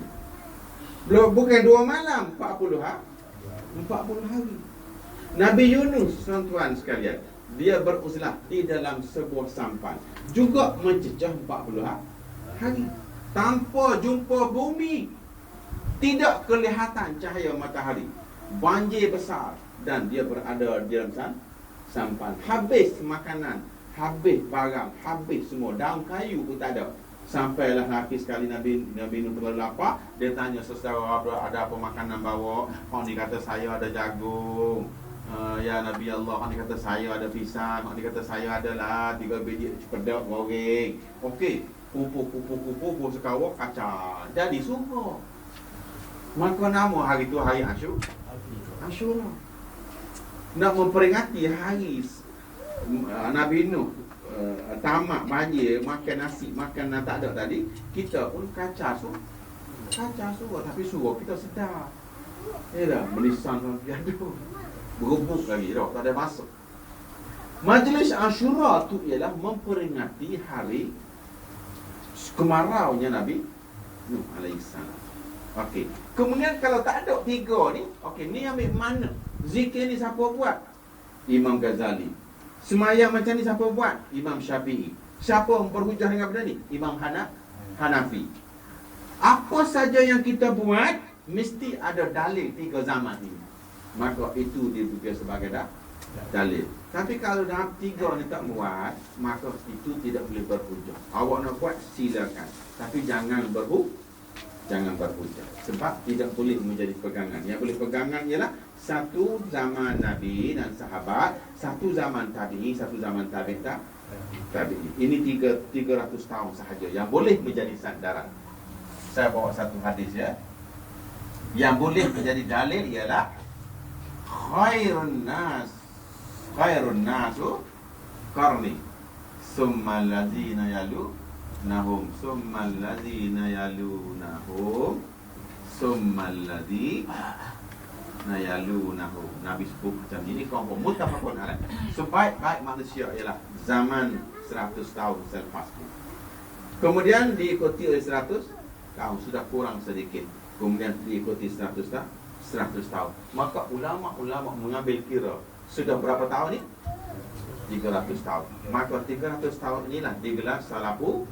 Bukan 2 malam, 40 hari. Nabi Yunus tuan-tuan sekalian, dia beruzlah di dalam sebuah sampan, juga mencecah 40 hari tanpa jumpa bumi. Tidak kelihatan cahaya matahari. Banjir besar dan dia berada di dalam sampan. Habis makanan, habis barang, habis semua. Daun kayu pun tak ada. Sampailah Nabi sekali Nabi Nuh terlalu lapar. Dia tanya saudara, ada apa makanan bawa? Orang ni kata saya ada jagung. Ya Nabi Allah, orang ni kata saya ada pisang. Orang ni kata saya adalah 3 biji cepedak goreng. Okey, kupu sekawak kacang. Jadi semua. Maka nama hari tu hari Asyura. nak memperingati hari Nabi Nuh tamak banjir, makan nasi, makan tak ada tadi, kita pun kacau surah, tapi surah kita sedar. Dah melisan dalam piadu, berebuk lagi dah, tak ada masuk. Majlis Ashura tu ialah memperingati hari kemaraunya Nabi Nuh alaihissalam. Okey. Kemudian kalau tak ada tiga ni, okey, ni ambil mana? Zikir ni siapa buat? Imam Ghazali. Semayang macam ni siapa buat? Imam Syafi'i. Siapa berhujah dengan benda ni? Imam Hanafi. Apa saja yang kita buat mesti ada dalil tiga zaman ini. Maka itu dibuat sebagai dalil. Tapi kalau dah tiga ni tak buat, maka itu tidak boleh berhujah. Awak nak buat silakan, tapi jangan berhujah. Sebab tidak boleh menjadi pegangan. Yang boleh pegangan ialah satu zaman Nabi dan sahabat, satu zaman tabi'i, satu zaman tabi'i. Ini 300 tahun sahaja yang boleh menjadi sandaran. Saya bawa satu hadis ya. Yang boleh menjadi dalil ialah khairun nasu qarni summal ladzina yalunahum summal ladzina yalunahum summal ladzina yalunahum. Nabi sebut macam ini, kaum muttafaqun alaih. Sebaik-baik manusia ialah zaman 100 tahun selepas itu. Kemudian diikuti oleh 100 tahun, sudah kurang sedikit. Kemudian diikuti 100 tahun. Maka ulama-ulama mengambil kira sudah berapa tahun ni? 300 tahun. Maka 300 tahun inilah digelar salafus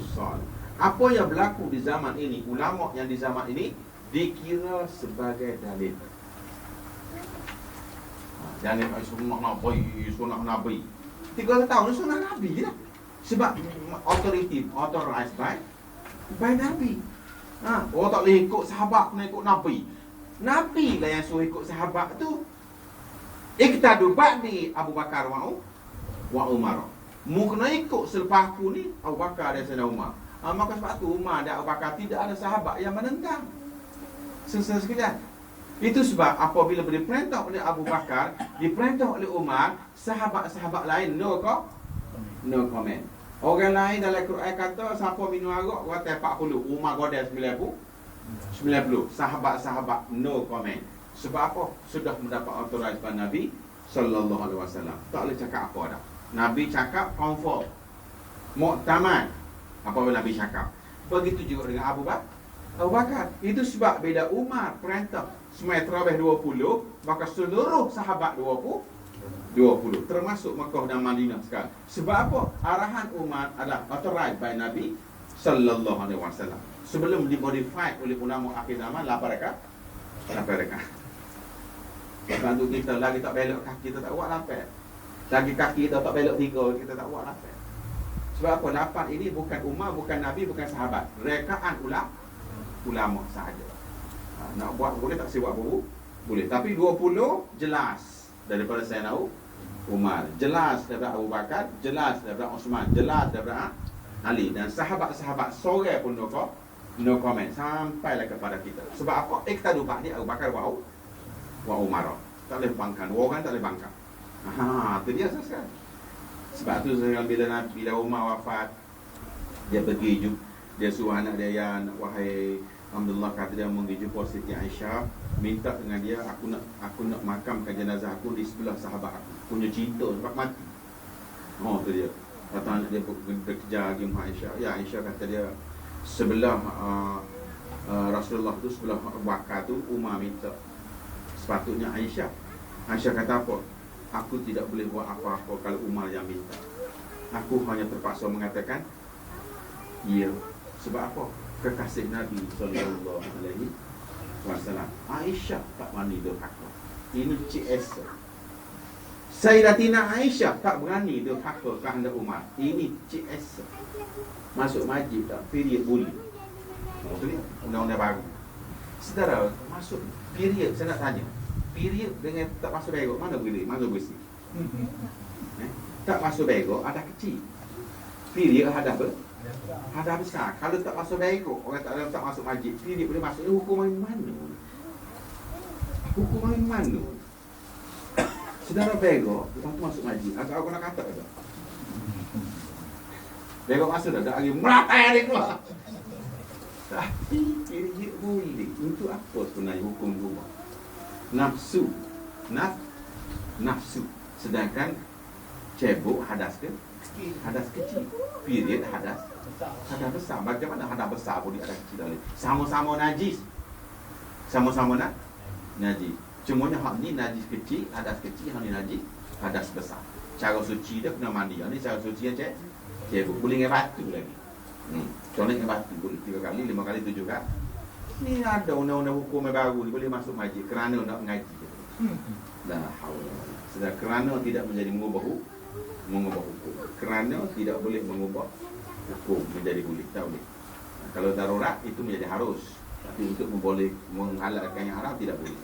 salih. Apa yang berlaku di zaman ini, ulama yang di zaman ini dikira sebagai dalil. Jangan sunnah Nabi. 300 tahun sunnah Nabi lah. Sebab authorized by Nabi. Orang tak boleh ikut sahabat, kena ikut Nabi. Nabi lah yang suruh ikut sahabat tu. Iqtadu ba'di Abu Bakar wa Umar. Mu kena ikut selepas aku ni Abu Bakar dan Sayyidina Umar. Maka sebab tu Umar dan Abu Bakar tidak ada sahabat yang menentang. Selesai sekalian. Itu sebab apabila diperintah oleh Abu Bakar, diperintah oleh Umar, sahabat-sahabat lain no comment. Orang lain dalam Quran kata siapa minum arak kata 40, Umar godel 90. Sahabat-sahabat no comment. Sebab apa? Sudah mendapat autorisasi Nabi sallallahu alaihi wasallam. Tak boleh cakap apa dah. Nabi cakap confirm. Muktamad apabila Nabi cakap. Begitu juga dengan Abu Bakar. Itu sebab bila Umar perintah semua tarawih 20, maka seluruh sahabat 20 termasuk Mekah dan Madinah sekarang. Sebab apa? Arahan Umar adalah authorized by Nabi sallallahu alaihi wasallam. Sebelum dimodified oleh ulama akhir zaman 8 rakaat. Sebab tu kita lagi tak belok kaki, kita tak buat lapan. Lagi kaki kita tak belok 3, kita tak buat lapan. Sebab apa? 8 ini bukan Umar, bukan Nabi, bukan sahabat. Rekaan ulama sahaja. Nak buat boleh, tak siap buat boleh. Tapi 20 jelas daripada Sayyidina Umar, jelas daripada Abu Bakar, jelas daripada Osman, jelas daripada Ali. Dan sahabat-sahabat sore pun no comment sampailah kepada kita. Sebab apa? Iqtadu ba'di Abu Bakar wa Umar. Tak boleh bangkan, orang tak boleh bangkan. Itu dia selesai. Sebab tu bila Umar wafat, dia pergi dia suruh anak dia yang wahai Alhamdulillah, kata dia pergi jumpa Siti Aisyah, minta dengan dia, aku nak makamkan jenazah aku di sebelah sahabat aku. Punya cinta sebab mati. Tu dia. Kata anak dia bekerja lagi dengan Aisyah. Ya, Aisyah kata dia sebelah Rasulullah tu, sebelah Abu Bakar tu Umar minta. Sepatutnya Aisyah kata apa? Aku tidak boleh buat apa-apa kalau Umar yang minta. Aku hanya terpaksa mengatakan ya. Sebab apa? Kekasih Nabi sallallahu alaihi wasallam. Aisyah tak berani durhaka. Ini CS. Sayyidatina Aisyah tak berani durhaka kehendak Umar. Ini CS. Masuk majlis tak? Period bully. Undang-undang baru. Saudara, masuk period, saya nak tanya. Period dengan tak masuk begok, mana boleh? Mana bersih? Tak masuk begok, ada kecil. Period ada apa? Ada besar. Kalau tak masuk begok, orang tak masuk majlis, period boleh masuk. Hukuman mana? Saudara begok, lepas tu masuk majlis. Agak aku nak kata tak? Begok masuk dah lagi meratai dia keluar. Tapi dia boleh. Untuk apa sebenarnya hukum rumah? Nafsu. Nafsu. Sedangkan cebok hadas ke? Hadas kecil. Period hadas besar. Bagaimana hadas besar boleh hadas kecil boleh? Sama-sama najis. Sama-sama najis. Cumanya hak ni najis kecil, hadas kecil, hak ni najis, hadas besar. Cara suci dia kena mandi. Ni cara suci yang cebok. Boleh dengan batu lagi. Contohnya dengan batu boleh 3 kali, 5 kali, 7 kali. Ni ada undang-undang hukum yang baru ni boleh masuk majlis kerana nak mengaji. La haula. Sedang kerana tidak menjadi mengubah hukum. Kerana tidak boleh mengubah hukum menjadi boleh. Tak boleh. Kalau darurat itu menjadi harus. Tapi untuk menghalalkan yang haram tidak boleh.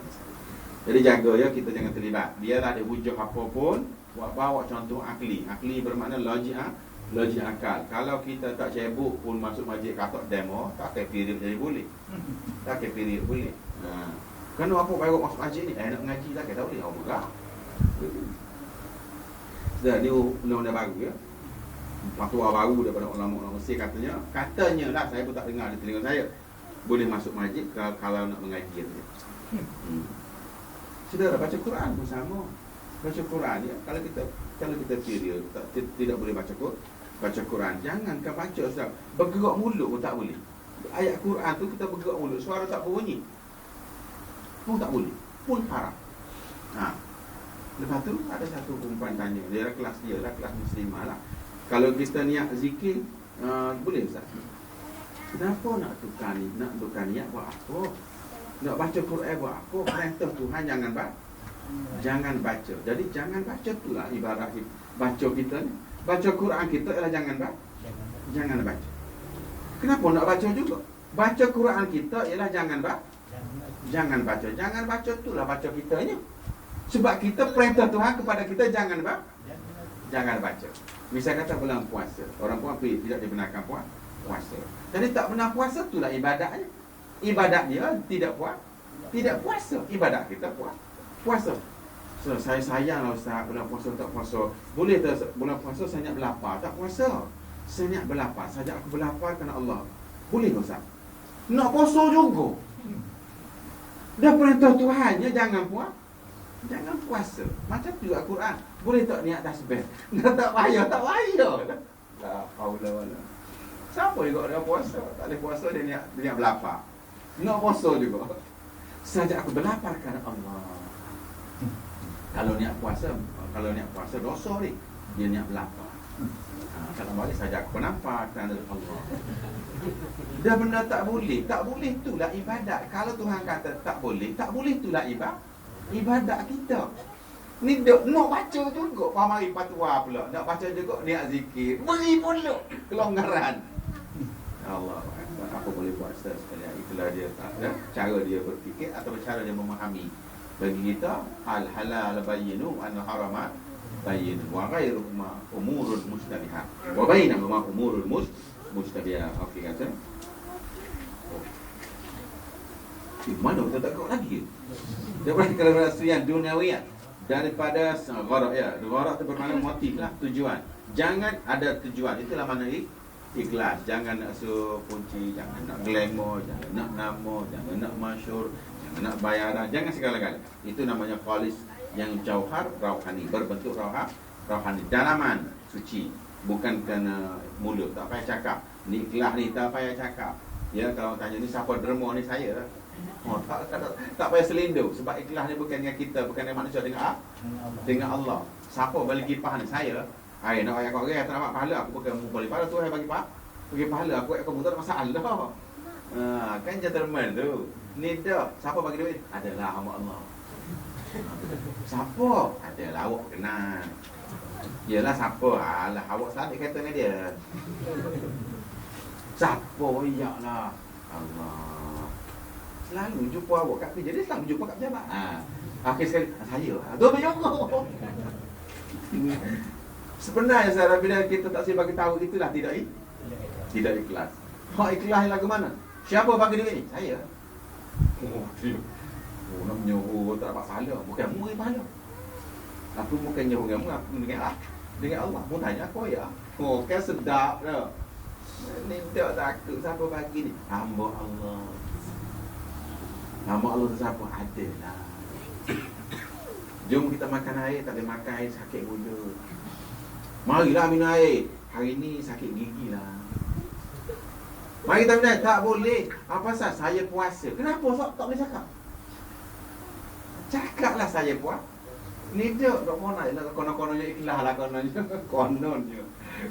Jadi jaga ya, kita jangan terlibat. Biarlah ada wujud apa pun, bawa contoh akli. Akli bermakna logik akal. Kalau kita tak cebok pun masuk majlis katak demo, tak kira period jadi boleh. Tak kira period boleh. Kenapa baru masuk majlis ni? Nak mengaji tak kira boleh. Oh enggak. Dah ni undang-undang baru ya. Fatwa baru daripada ulama-ulama Mesir katanya lah, saya pun tak dengar di telinga saya. Boleh masuk majlis kalau nak mengaji saja. Saudara baca Quran pun sama. Baca Quran ya. Kalau kita period tidak boleh baca Quran. Jangan kau baca Ustaz. Bergerak mulut pun tak boleh. Ayat Quran tu kita bergerak mulut, suara tak berbunyi. Pun tak boleh. Pun haram. Lepas tu ada satu perempuan tanya, dia kelas muslimah lah. Kalau kita niat zikir, boleh Ustaz? Kenapa nak tukar niat buat apa? Nak baca Quran buat apa? Perintah Tuhan jangan baca. Jadi jangan baca itulah ibarat baca kita ni. Baca Quran kita ialah jangan baca. Kenapa nak baca juga? Baca Quran kita ialah jangan baca. Jangan baca itulah baca kitanya. Sebab kita perintah Tuhan kepada kita jangan baca. Misal kata bulan puasa, orang puasa tidak dibenarkan puasa. Jadi tak benar puasa itulah ibadatnya. Ibadat dia tidak puasa. Ibadat kita puasa. So, saya sayang lah Ustaz, bulan puasa tak puasa. Boleh tak bulan puasa saya nak berlapar? Tak puasa. Saya nak berlapar. Saja aku berlapar kerana Allah. Boleh tak Ustaz? Nak puasa juga. Dah perintah Tuhannya jangan puasa. Macam tu Al-Quran. Boleh tak niat tasbih? Tak payah. Tak haula wala. Siapa juga dia puasa? Tak boleh puasa dia niat berlapar. Nak puasa juga. Saja aku berlapar kerana Allah. Kalau niat puasa dosa ni. Dia niat berlapar. Kalau balik saja aku berlapar kerana Allah. Dah benda tak boleh itulah ibadat. Kalau Tuhan kata tak boleh itulah ibadat kita. Ni nak baca juga. Pamari patwa pula. Nak baca juga niat zikir. Beri pula kelonggaran. Allah. Apa boleh buat sekalian. Itulah dia cara dia berfikir atau cara dia memahami. Bagi kita al-halal bayyinu an-harama bayyin wa ghairuhuma umurul mustabihat. Wa bainahuma umurul mustabihat. Okey kata. Mana kita tak kau lagi? Daripada kelestarian duniawiah, daripada gharak ya. Gharak itu bermakna motif lah, tujuan. Jangan ada tujuan. Itulah makna ikhlas. Jangan nak punci, jangan nak glamour, jangan nak nama, jangan nak masyhur, jangan nak bayaran, jangan segala-gala. Itu namanya khalis yang jauhar rauhani, berbentuk rauhani, dalaman suci. Bukan kerana mulut, tak payah cakap. Ni ikhlas ni tak payah cakap. Ya, kalau tanya ni siapa derma ni saya. Tak payah selindung. Sebab ikhlas ni bukan dengan kita, bukan dengan manusia, dengan Allah. Siapa bagi kipah ni? Saya. Nak ayat kau tak dapat pahala. Aku bukan boleh pahala tu, bagi pahala. Aku ayat kau tak ada masalah. Kan gentleman tu. Ni dah. Siapa bagi duit? Adalah hamba Allah. Siapa? Adalah awak kenal. Yalah siapa? Alah awak sadik kata dengan dia. Siapa? Iyalah Allah. Selalu jumpa awak kat kerja, dia selalu jumpa kat pejabat. Akhir sekali, saya. Tu berjumpa. Sebenarnya saya bila kita tak saya bagi tahu itulah tidak ikhlas. Hak ikhlas lagu mana? Siapa bagi duit ni? Saya. Nak menyuruh tak dapat pahala. Bukan mu pahala. Aku bukannya dengan aku dengan Allah. Mu tanya aku ya. Oh, kan sedap dah. Ni tak takut siapa bagi ni? Hamba Allah. Hamba Allah tu siapa? Ada lah. Jom kita makan air, tak boleh makan air sakit mulut. Marilah minum air. Hari ni sakit gigi lah. Mari kita minum, tak boleh. Apa pasal? Saya puasa. Kenapa tak boleh cakap? Cakaplah saya puas. Ni dia tak mau nak konon-kononnya ikhlas lah kononnya.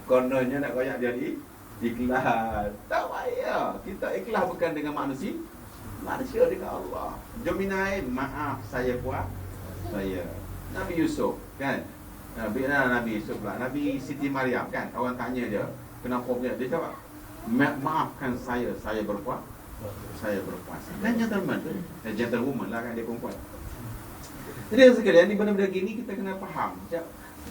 Kononnya nak koyak jadi ikhlas. Tak payah. Kita ikhlas bukan dengan manusia. Manusia dengan Allah. Jom minum air. Maaf, saya puas. Saya Nabi Yusuf kan, Nabi Yusuf pula, Nabi Siti Maryam kan, orang tanya dia kenapa dia jawab, maafkan saya berpuasa. Dan gentlewoman lah kan, dia perempuan. Jadi sekalian ni benda-benda gini kita kena faham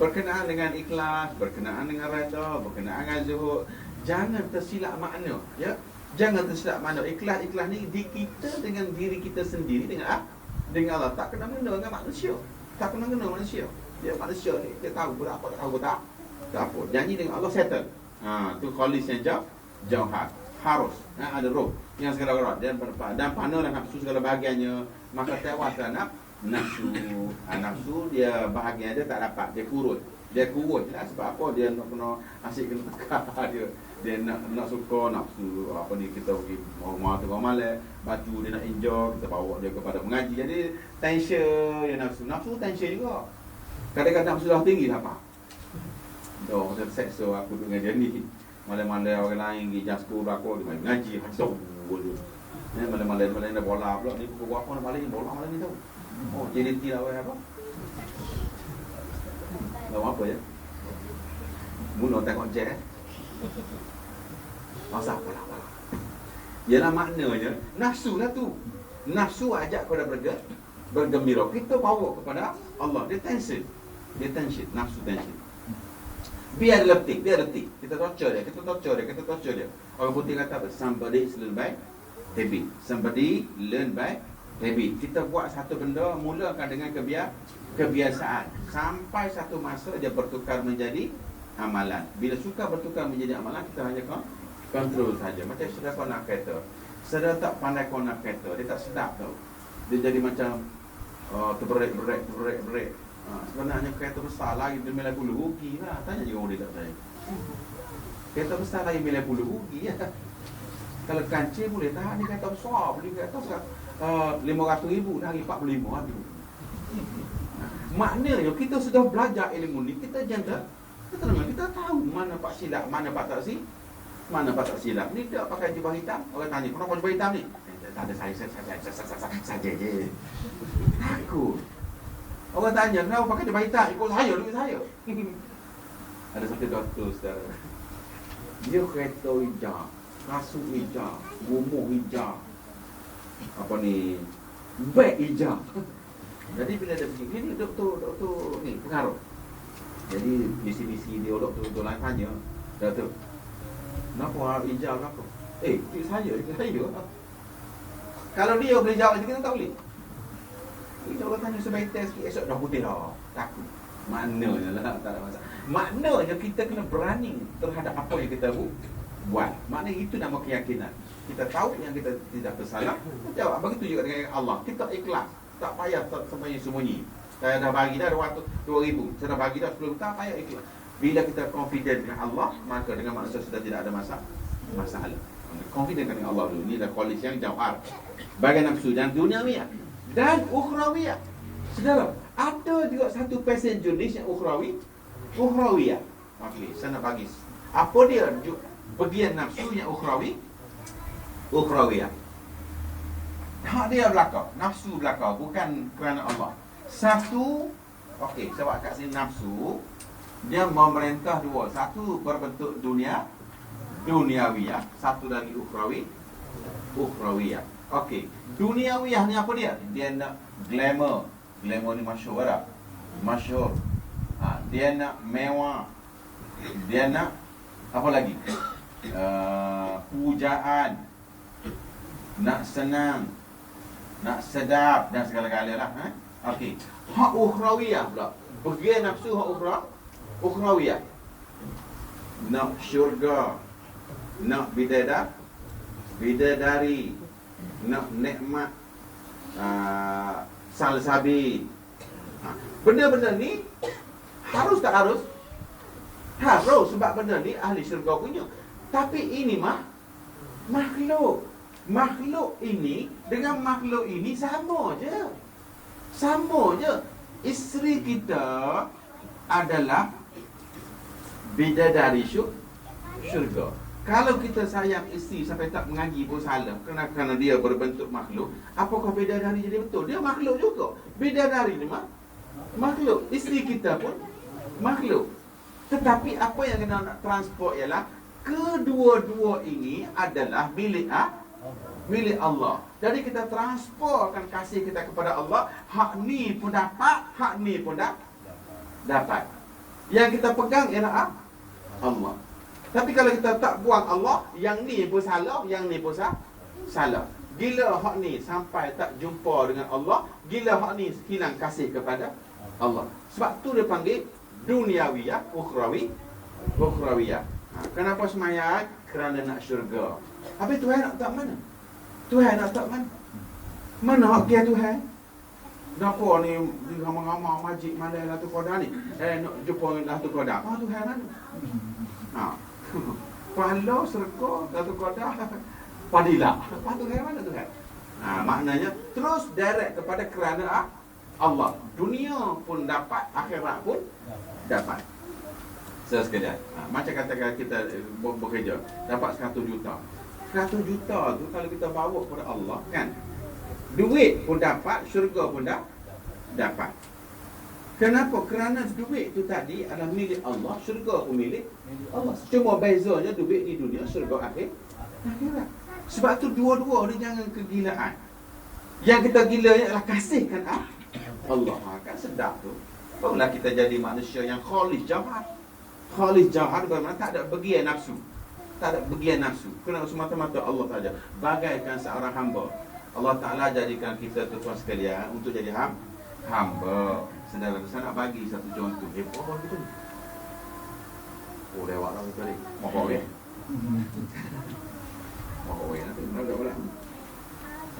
berkenaan dengan ikhlas, berkenaan dengan reda, berkenaan dengan zuhud. Jangan tersilap makna ya. Jangan tersilap makna ikhlas ni di kita dengan diri kita sendiri dengan Allah, tak kena mengena dengan manusia. Tak kena mengena manusia. Dia manusia ni, dia tahu berapa, tak tahu tak. Tak apa. Janji dengan Allah settle. Tu khalis yang jauh harus. Ada roh yang segala roh dan panah dan nafsu segala bahagiannya, maka tewaslah nafsu. Nafsu dia bahagian dia tak dapat, dia kurut lah. Sebab apa? Dia nak kena asyik kena tekar dia nak suka nafsu apa ni, kita pergi rumah tu orang malam baju dia nak enjoy, kita bawa dia kepada mengaji. Jadi tension dia nafsu tension juga. Kadang-kadang nafsu dah tinggi apa? Dah saya seksa aku dengan dia ni. Malam-malam orang lain pergi jam 10 aku dia main mengaji hancur dulu. Ni malam-malam dah bola pula ni, pukul berapa nak balik bola malam ni tahu. Oh, JDT lah apa? Lawan apa ya? Mula tengok je. Masa apa lah. Ialah maknanya nafsu lah tu. Nafsu ajak kepada bergembira. Kita bawa kepada Allah. Dia tension. Nafsu tension. Biar letih. Kita torture dia. Orang putih kata apa? Somebody learn by habit. Somebody learn by habit. Kita buat satu benda mulakan dengan kebiasaan. Sampai satu masa dia bertukar menjadi amalan. Bila suka bertukar menjadi amalan, kita hanya kontrol saja. Macam sudah kau nak kereta. Sudah tak pandai kau nak kereta, dia tak sedap tau. Dia jadi macam terberik. Sebenarnya kereta besar lagi dia milih puluh rugi lah. Tanya juga orang dia tak percaya. Kereta besar lagi milih puluh rugi ya. Kalau kancil boleh tahan, ni kereta besar boleh kereta 500,000 dah hari 45 ada. Maknanya kita sudah belajar ilmu ni, kita jangan kita tahu mana pak silap, mana pak tak silap. Ni tak pakai jubah hitam. Orang tanya, kenapa jubah hitam ni? Tak ada saja je. Takut. Orang tanya, kenapa pakai jubah hitam? Ikut saya. Ada satu doktor saudara. Dia kereta hijau, kasut hijau, gumuh hijau, apa ni, beg hijau. Jadi bila dia pergi, ni doktor ni pengaruh. Jadi misi dia doktor lain tanya, doktor, kenapa harap hijau kenapa? Itu saya. Kalau dia boleh jawab, kita tak boleh. Kita orang tanya sebaik test, esok dah putih dah. Takut. Maknanya lah, tak ada masalah. Maknanya kita kena berani terhadap apa yang kita buat. Maknanya itu nama keyakinan. Kita tahu yang kita tidak bersalah, jawab. Begitu juga dengan Allah. Kita ikhlas. Tak payah sembunyi. Saya dah bagi dah waktu 2,000. Saya dah bagi dah 10 tak payah ikhlas. Bila kita confident dengan Allah, maka dengan manusia sudah tidak ada masalah. Confident dengan Allah dulu. Ini adalah kualiti yang jauhar. Bagai nafsu dan duniawiyah dan ukhrawiyah. Saudara, ada juga satu pasien jenis yang ukhrawiyah. Okey, saya nak bagi. Apa dia bagian nafsu yang ukhrawiyah? Hak dia belakang, nafsu belakang, bukan kerana Allah. Satu, okey, sebab kat sini nafsu dia memerintah dua. Satu berbentuk duniawiyah, satu lagi ukhrawiyah. Okey, duniawiyah ni apa dia? Dia nak glamour. Glamour ni masyhur tak? Masyhur. Dia nak mewah. Dia nak apa lagi? Pujaan. Nak senang. Nak sedap dan segala-gala lah. Okey. Hak ukhrawiyah pula. Pergi nafsu hak ukhrawiyah. Nak syurga, nak bidadari, nak nikmat salsabi. Benda-benda ni harus tak harus? Harus, sebab benda ni ahli syurga punya. Tapi ini makhluk. Makhluk ini dengan makhluk ini sama je. Sama je. Isteri kita adalah bidadari syurga. Kalau kita sayang isteri sampai tak mengaji pun salah, kerana dia berbentuk makhluk. Apakah bidadari jadi betul? Dia makhluk juga. Bidadari ni makhluk. Isteri kita pun makhluk. Tetapi apa yang kena nak transport ialah kedua-dua ini adalah milik Allah. Jadi kita transportkan kasih kita kepada Allah. Hak ni pun dapat, hak ni pun dapat. Yang kita pegang ialah Allah. Tapi kalau kita tak buang Allah, yang ni pun salah, yang ni pun salah. Gila hak ni sampai tak jumpa dengan Allah, gila hak ni hilang kasih kepada Allah. Sebab tu dia panggil duniawiyah, ukhrawiyah. Kenapa semayat? Kerana nak syurga. Habis Tuhan nak tak mana? Tuhan nak tak mana? Mana hak dia Tuhan? Kenapa ni di ramai-ramai majik malai Latu Qadar ni? Nak jumpa Latu Qadar. Tuhan mana? Pahala serga Latu Qadar Fadilah. Tuhan mana Tuhan? Maknanya terus direct kepada kerana Allah. Dunia pun dapat, akhirat pun dapat. Sekejap. Macam katakan kita bekerja dapat 100 juta. 100 juta tu kalau kita bawa kepada Allah kan, duit pun dapat, syurga pun dapat. Kenapa? Kerana duit tu tadi adalah milik Allah, syurga pun milik Allah. Cuma bezanya duit di dunia, syurga akhirat. Sebab tu dua-dua ni jangan kegilaan. Yang kita gila ialah kasihkan Allah. Kan sedap tu. Barulah kita jadi manusia yang khalis jawhar. Khalis jawhar bermakna tak ada bagian nafsu. Tak ada bagian nafsu. Kerana semata-mata Allah saja. Bagaikan seorang hamba. Allah Ta'ala jadikan kita tuan sekalian untuk jadi hamba. Sedangkan saya nak bagi satu contoh. Pohon betul. Lewat lah tadi. Mohon ya. Mohon ya. Nanti pula.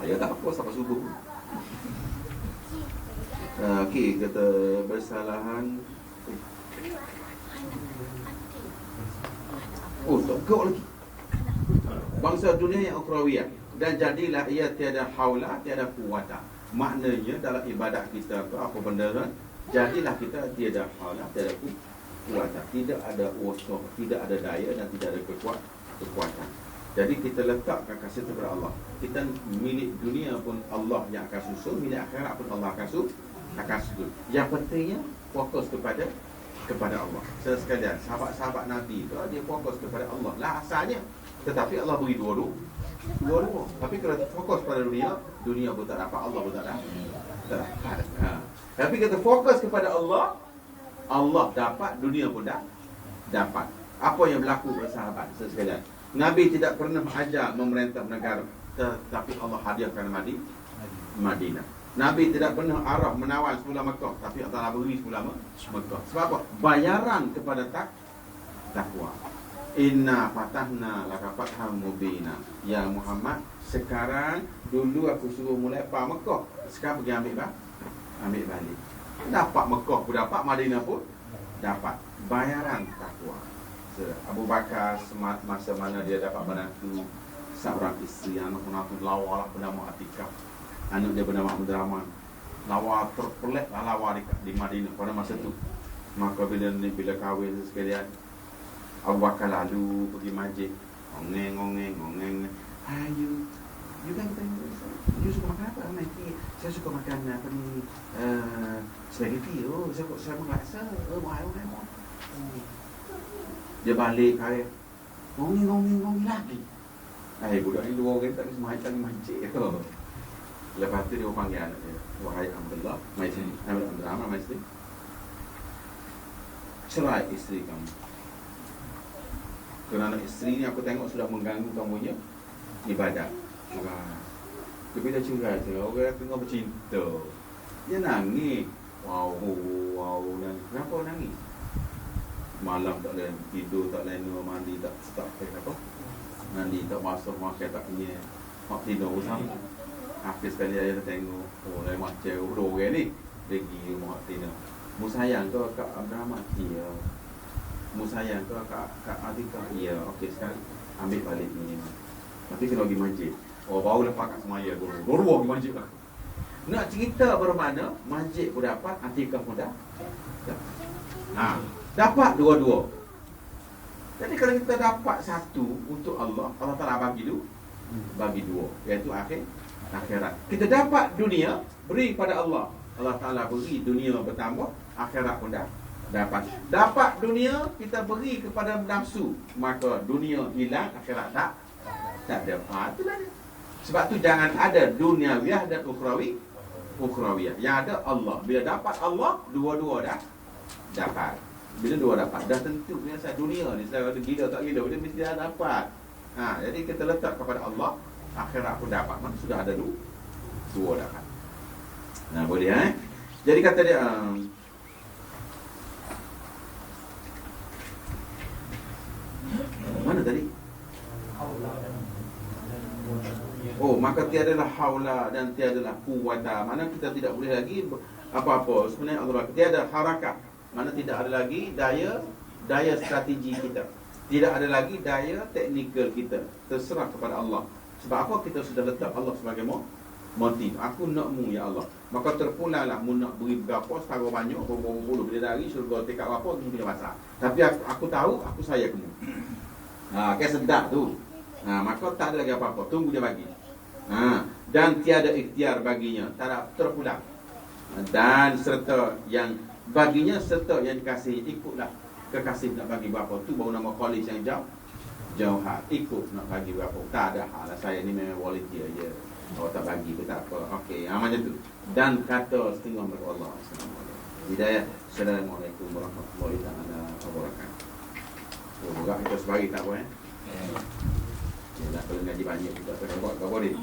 Saya tak apa sampai subuh. Okey, kata bersalahan. Tegak lagi. Bangsa dunia yang ukhrawiyah. Dan jadilah ia tiada haula, tiada quwata. Maknanya dalam ibadat kita apa benda kan? Jadilah kita tiada haula, tiada quwata. Tidak ada usaha, tidak ada daya dan tidak ada kekuatan. Jadi kita letakkan kasih kepada Allah. Kita milik dunia pun Allah yang akan susun, milik akhirat pun Allah akan susun. Yang pentingnya fokus kepada Allah. Sekalian, sahabat-sahabat Nabi tu dia fokus kepada Allah lah asalnya. Tetapi Allah beri dua-dua. Tapi kalau fokus pada dunia pun tak dapat, Allah pun tak dapat. Tapi kita fokus kepada Allah, Allah dapat, dunia pun dapat. Apa yang berlaku pada sahabat sekalian? Nabi tidak pernah ajar memerintah negara, tetapi Allah hadiahkan Madinah. Nabi tidak pernah arah menawal semula Mekah, tapi Allah beri semula Mekah. Sebab apa? Bayaran kepada takwa. Inna fatahna laka fatham mubina. Ya Muhammad, sekarang dulu aku suruh mulai Mekah, sekarang pergi ambil balik. Dapat Mekah pun dapat, Madinah pun dapat. Bayaran takwa. Abu Bakar masa mana dia dapat menantu seorang isteri, anak menantu lawa lah bernama Atikah. Anak dia bernama Abdurrahman. Lawa terpelik lah lawa di Madinah pada masa tu. Maka bila kahwin sekalian, Abu Bakar lalu pergi masjid. Ngeng. You kan kita you suka makan apa? Saya suka makan apa ni? Spaghetti. Saya pun rasa. Wahai. Dia balik kaya. Ngong lagi. Budak ni dua orang tak semua lagi mancik. Lepas tu dia panggil anak dia. Wahai Abdullah, mai sini. Abdurrahman, mai sini. Cerai isteri kamu. Kerana isteri ni aku tengok sudah mengganggu kamu punya ibadat. Dia bila cerai tu, orang tengah bercinta. Dia nangis. Wow, wow, nangis. Kenapa nangis? Malam tak boleh tidur, tak boleh mandi, tak apa? Mandi tak masuk makan tak punya. Mak tidur bersama. Habis sekali ayah tengok, oh lain macam orang ni pergi rumah Tina. Mu sayang ke Kak Abraham? Ya. Mu sayang ke Kak Atika? Ya. Okey sekarang ambil balik ni. Nanti kena pergi masjid. Oh baru lepas kat semaya baru pergi masjid lah. Nak cerita bermakna masjid pun dapat, Atika pun dapat. Dapat dua-dua. Jadi kalau kita dapat satu untuk Allah, Allah Ta'ala bagi dua, iaitu akhirat. Kita dapat dunia, beri pada Allah. Allah Ta'ala beri dunia bertambah, akhirat pun dapat. Dapat dunia, kita beri kepada nafsu, maka dunia hilang, akhirat tak ada. Itulah dia. Sebab tu jangan ada duniawiyah dan ukhrawiyah. Yang ada Allah. Bila dapat Allah, dua-dua dah dapat. Bila dua dapat, dah tentu biasa dunia ni. Selalu ada gila tak gila, dia mesti dah dapat. Jadi kita letak kepada Allah, akhirat pun dapat. Maka sudah ada dua dapat. Boleh Jadi kata dia mana tadi? Oh, maka tiadalah haula dan tiadalah quwwata. Mana kita tidak boleh lagi apa-apa. Sebenarnya Allah tiada harakat. Mana tidak ada lagi daya strategi kita. Tidak ada lagi daya teknikal kita. Terserah kepada Allah. Sebab apa? Kita sudah letak Allah sebagai motif. Aku nakmu ya Allah. Maka terpulanglah mu nak beri berapa setara banyak berpuluh bila dari syurga tekak apa tu punya masalah. Tapi aku tahu aku sayang kamu. Kan sedap tu. Maka tak ada lagi apa-apa. Tunggu dia bagi. Dan tiada ikhtiar baginya. Tak ada terpulang. Dan serta yang baginya serta yang dikasihi, ikutlah kekasih nak bagi berapa tu baru nama college yang jauh ikut nak bagi berapa. Tak ada hal lah, saya ni memang volunteer je. Kalau tak bagi pun tak apa. Okey, macam tu. Dan kata setengah kepada Allah. Hidayah. Assalamualaikum warahmatullahi wabarakatuh. Buka kita sebagi tak apa Yalah, kalau ngaji banyak kita akan buat kau boleh.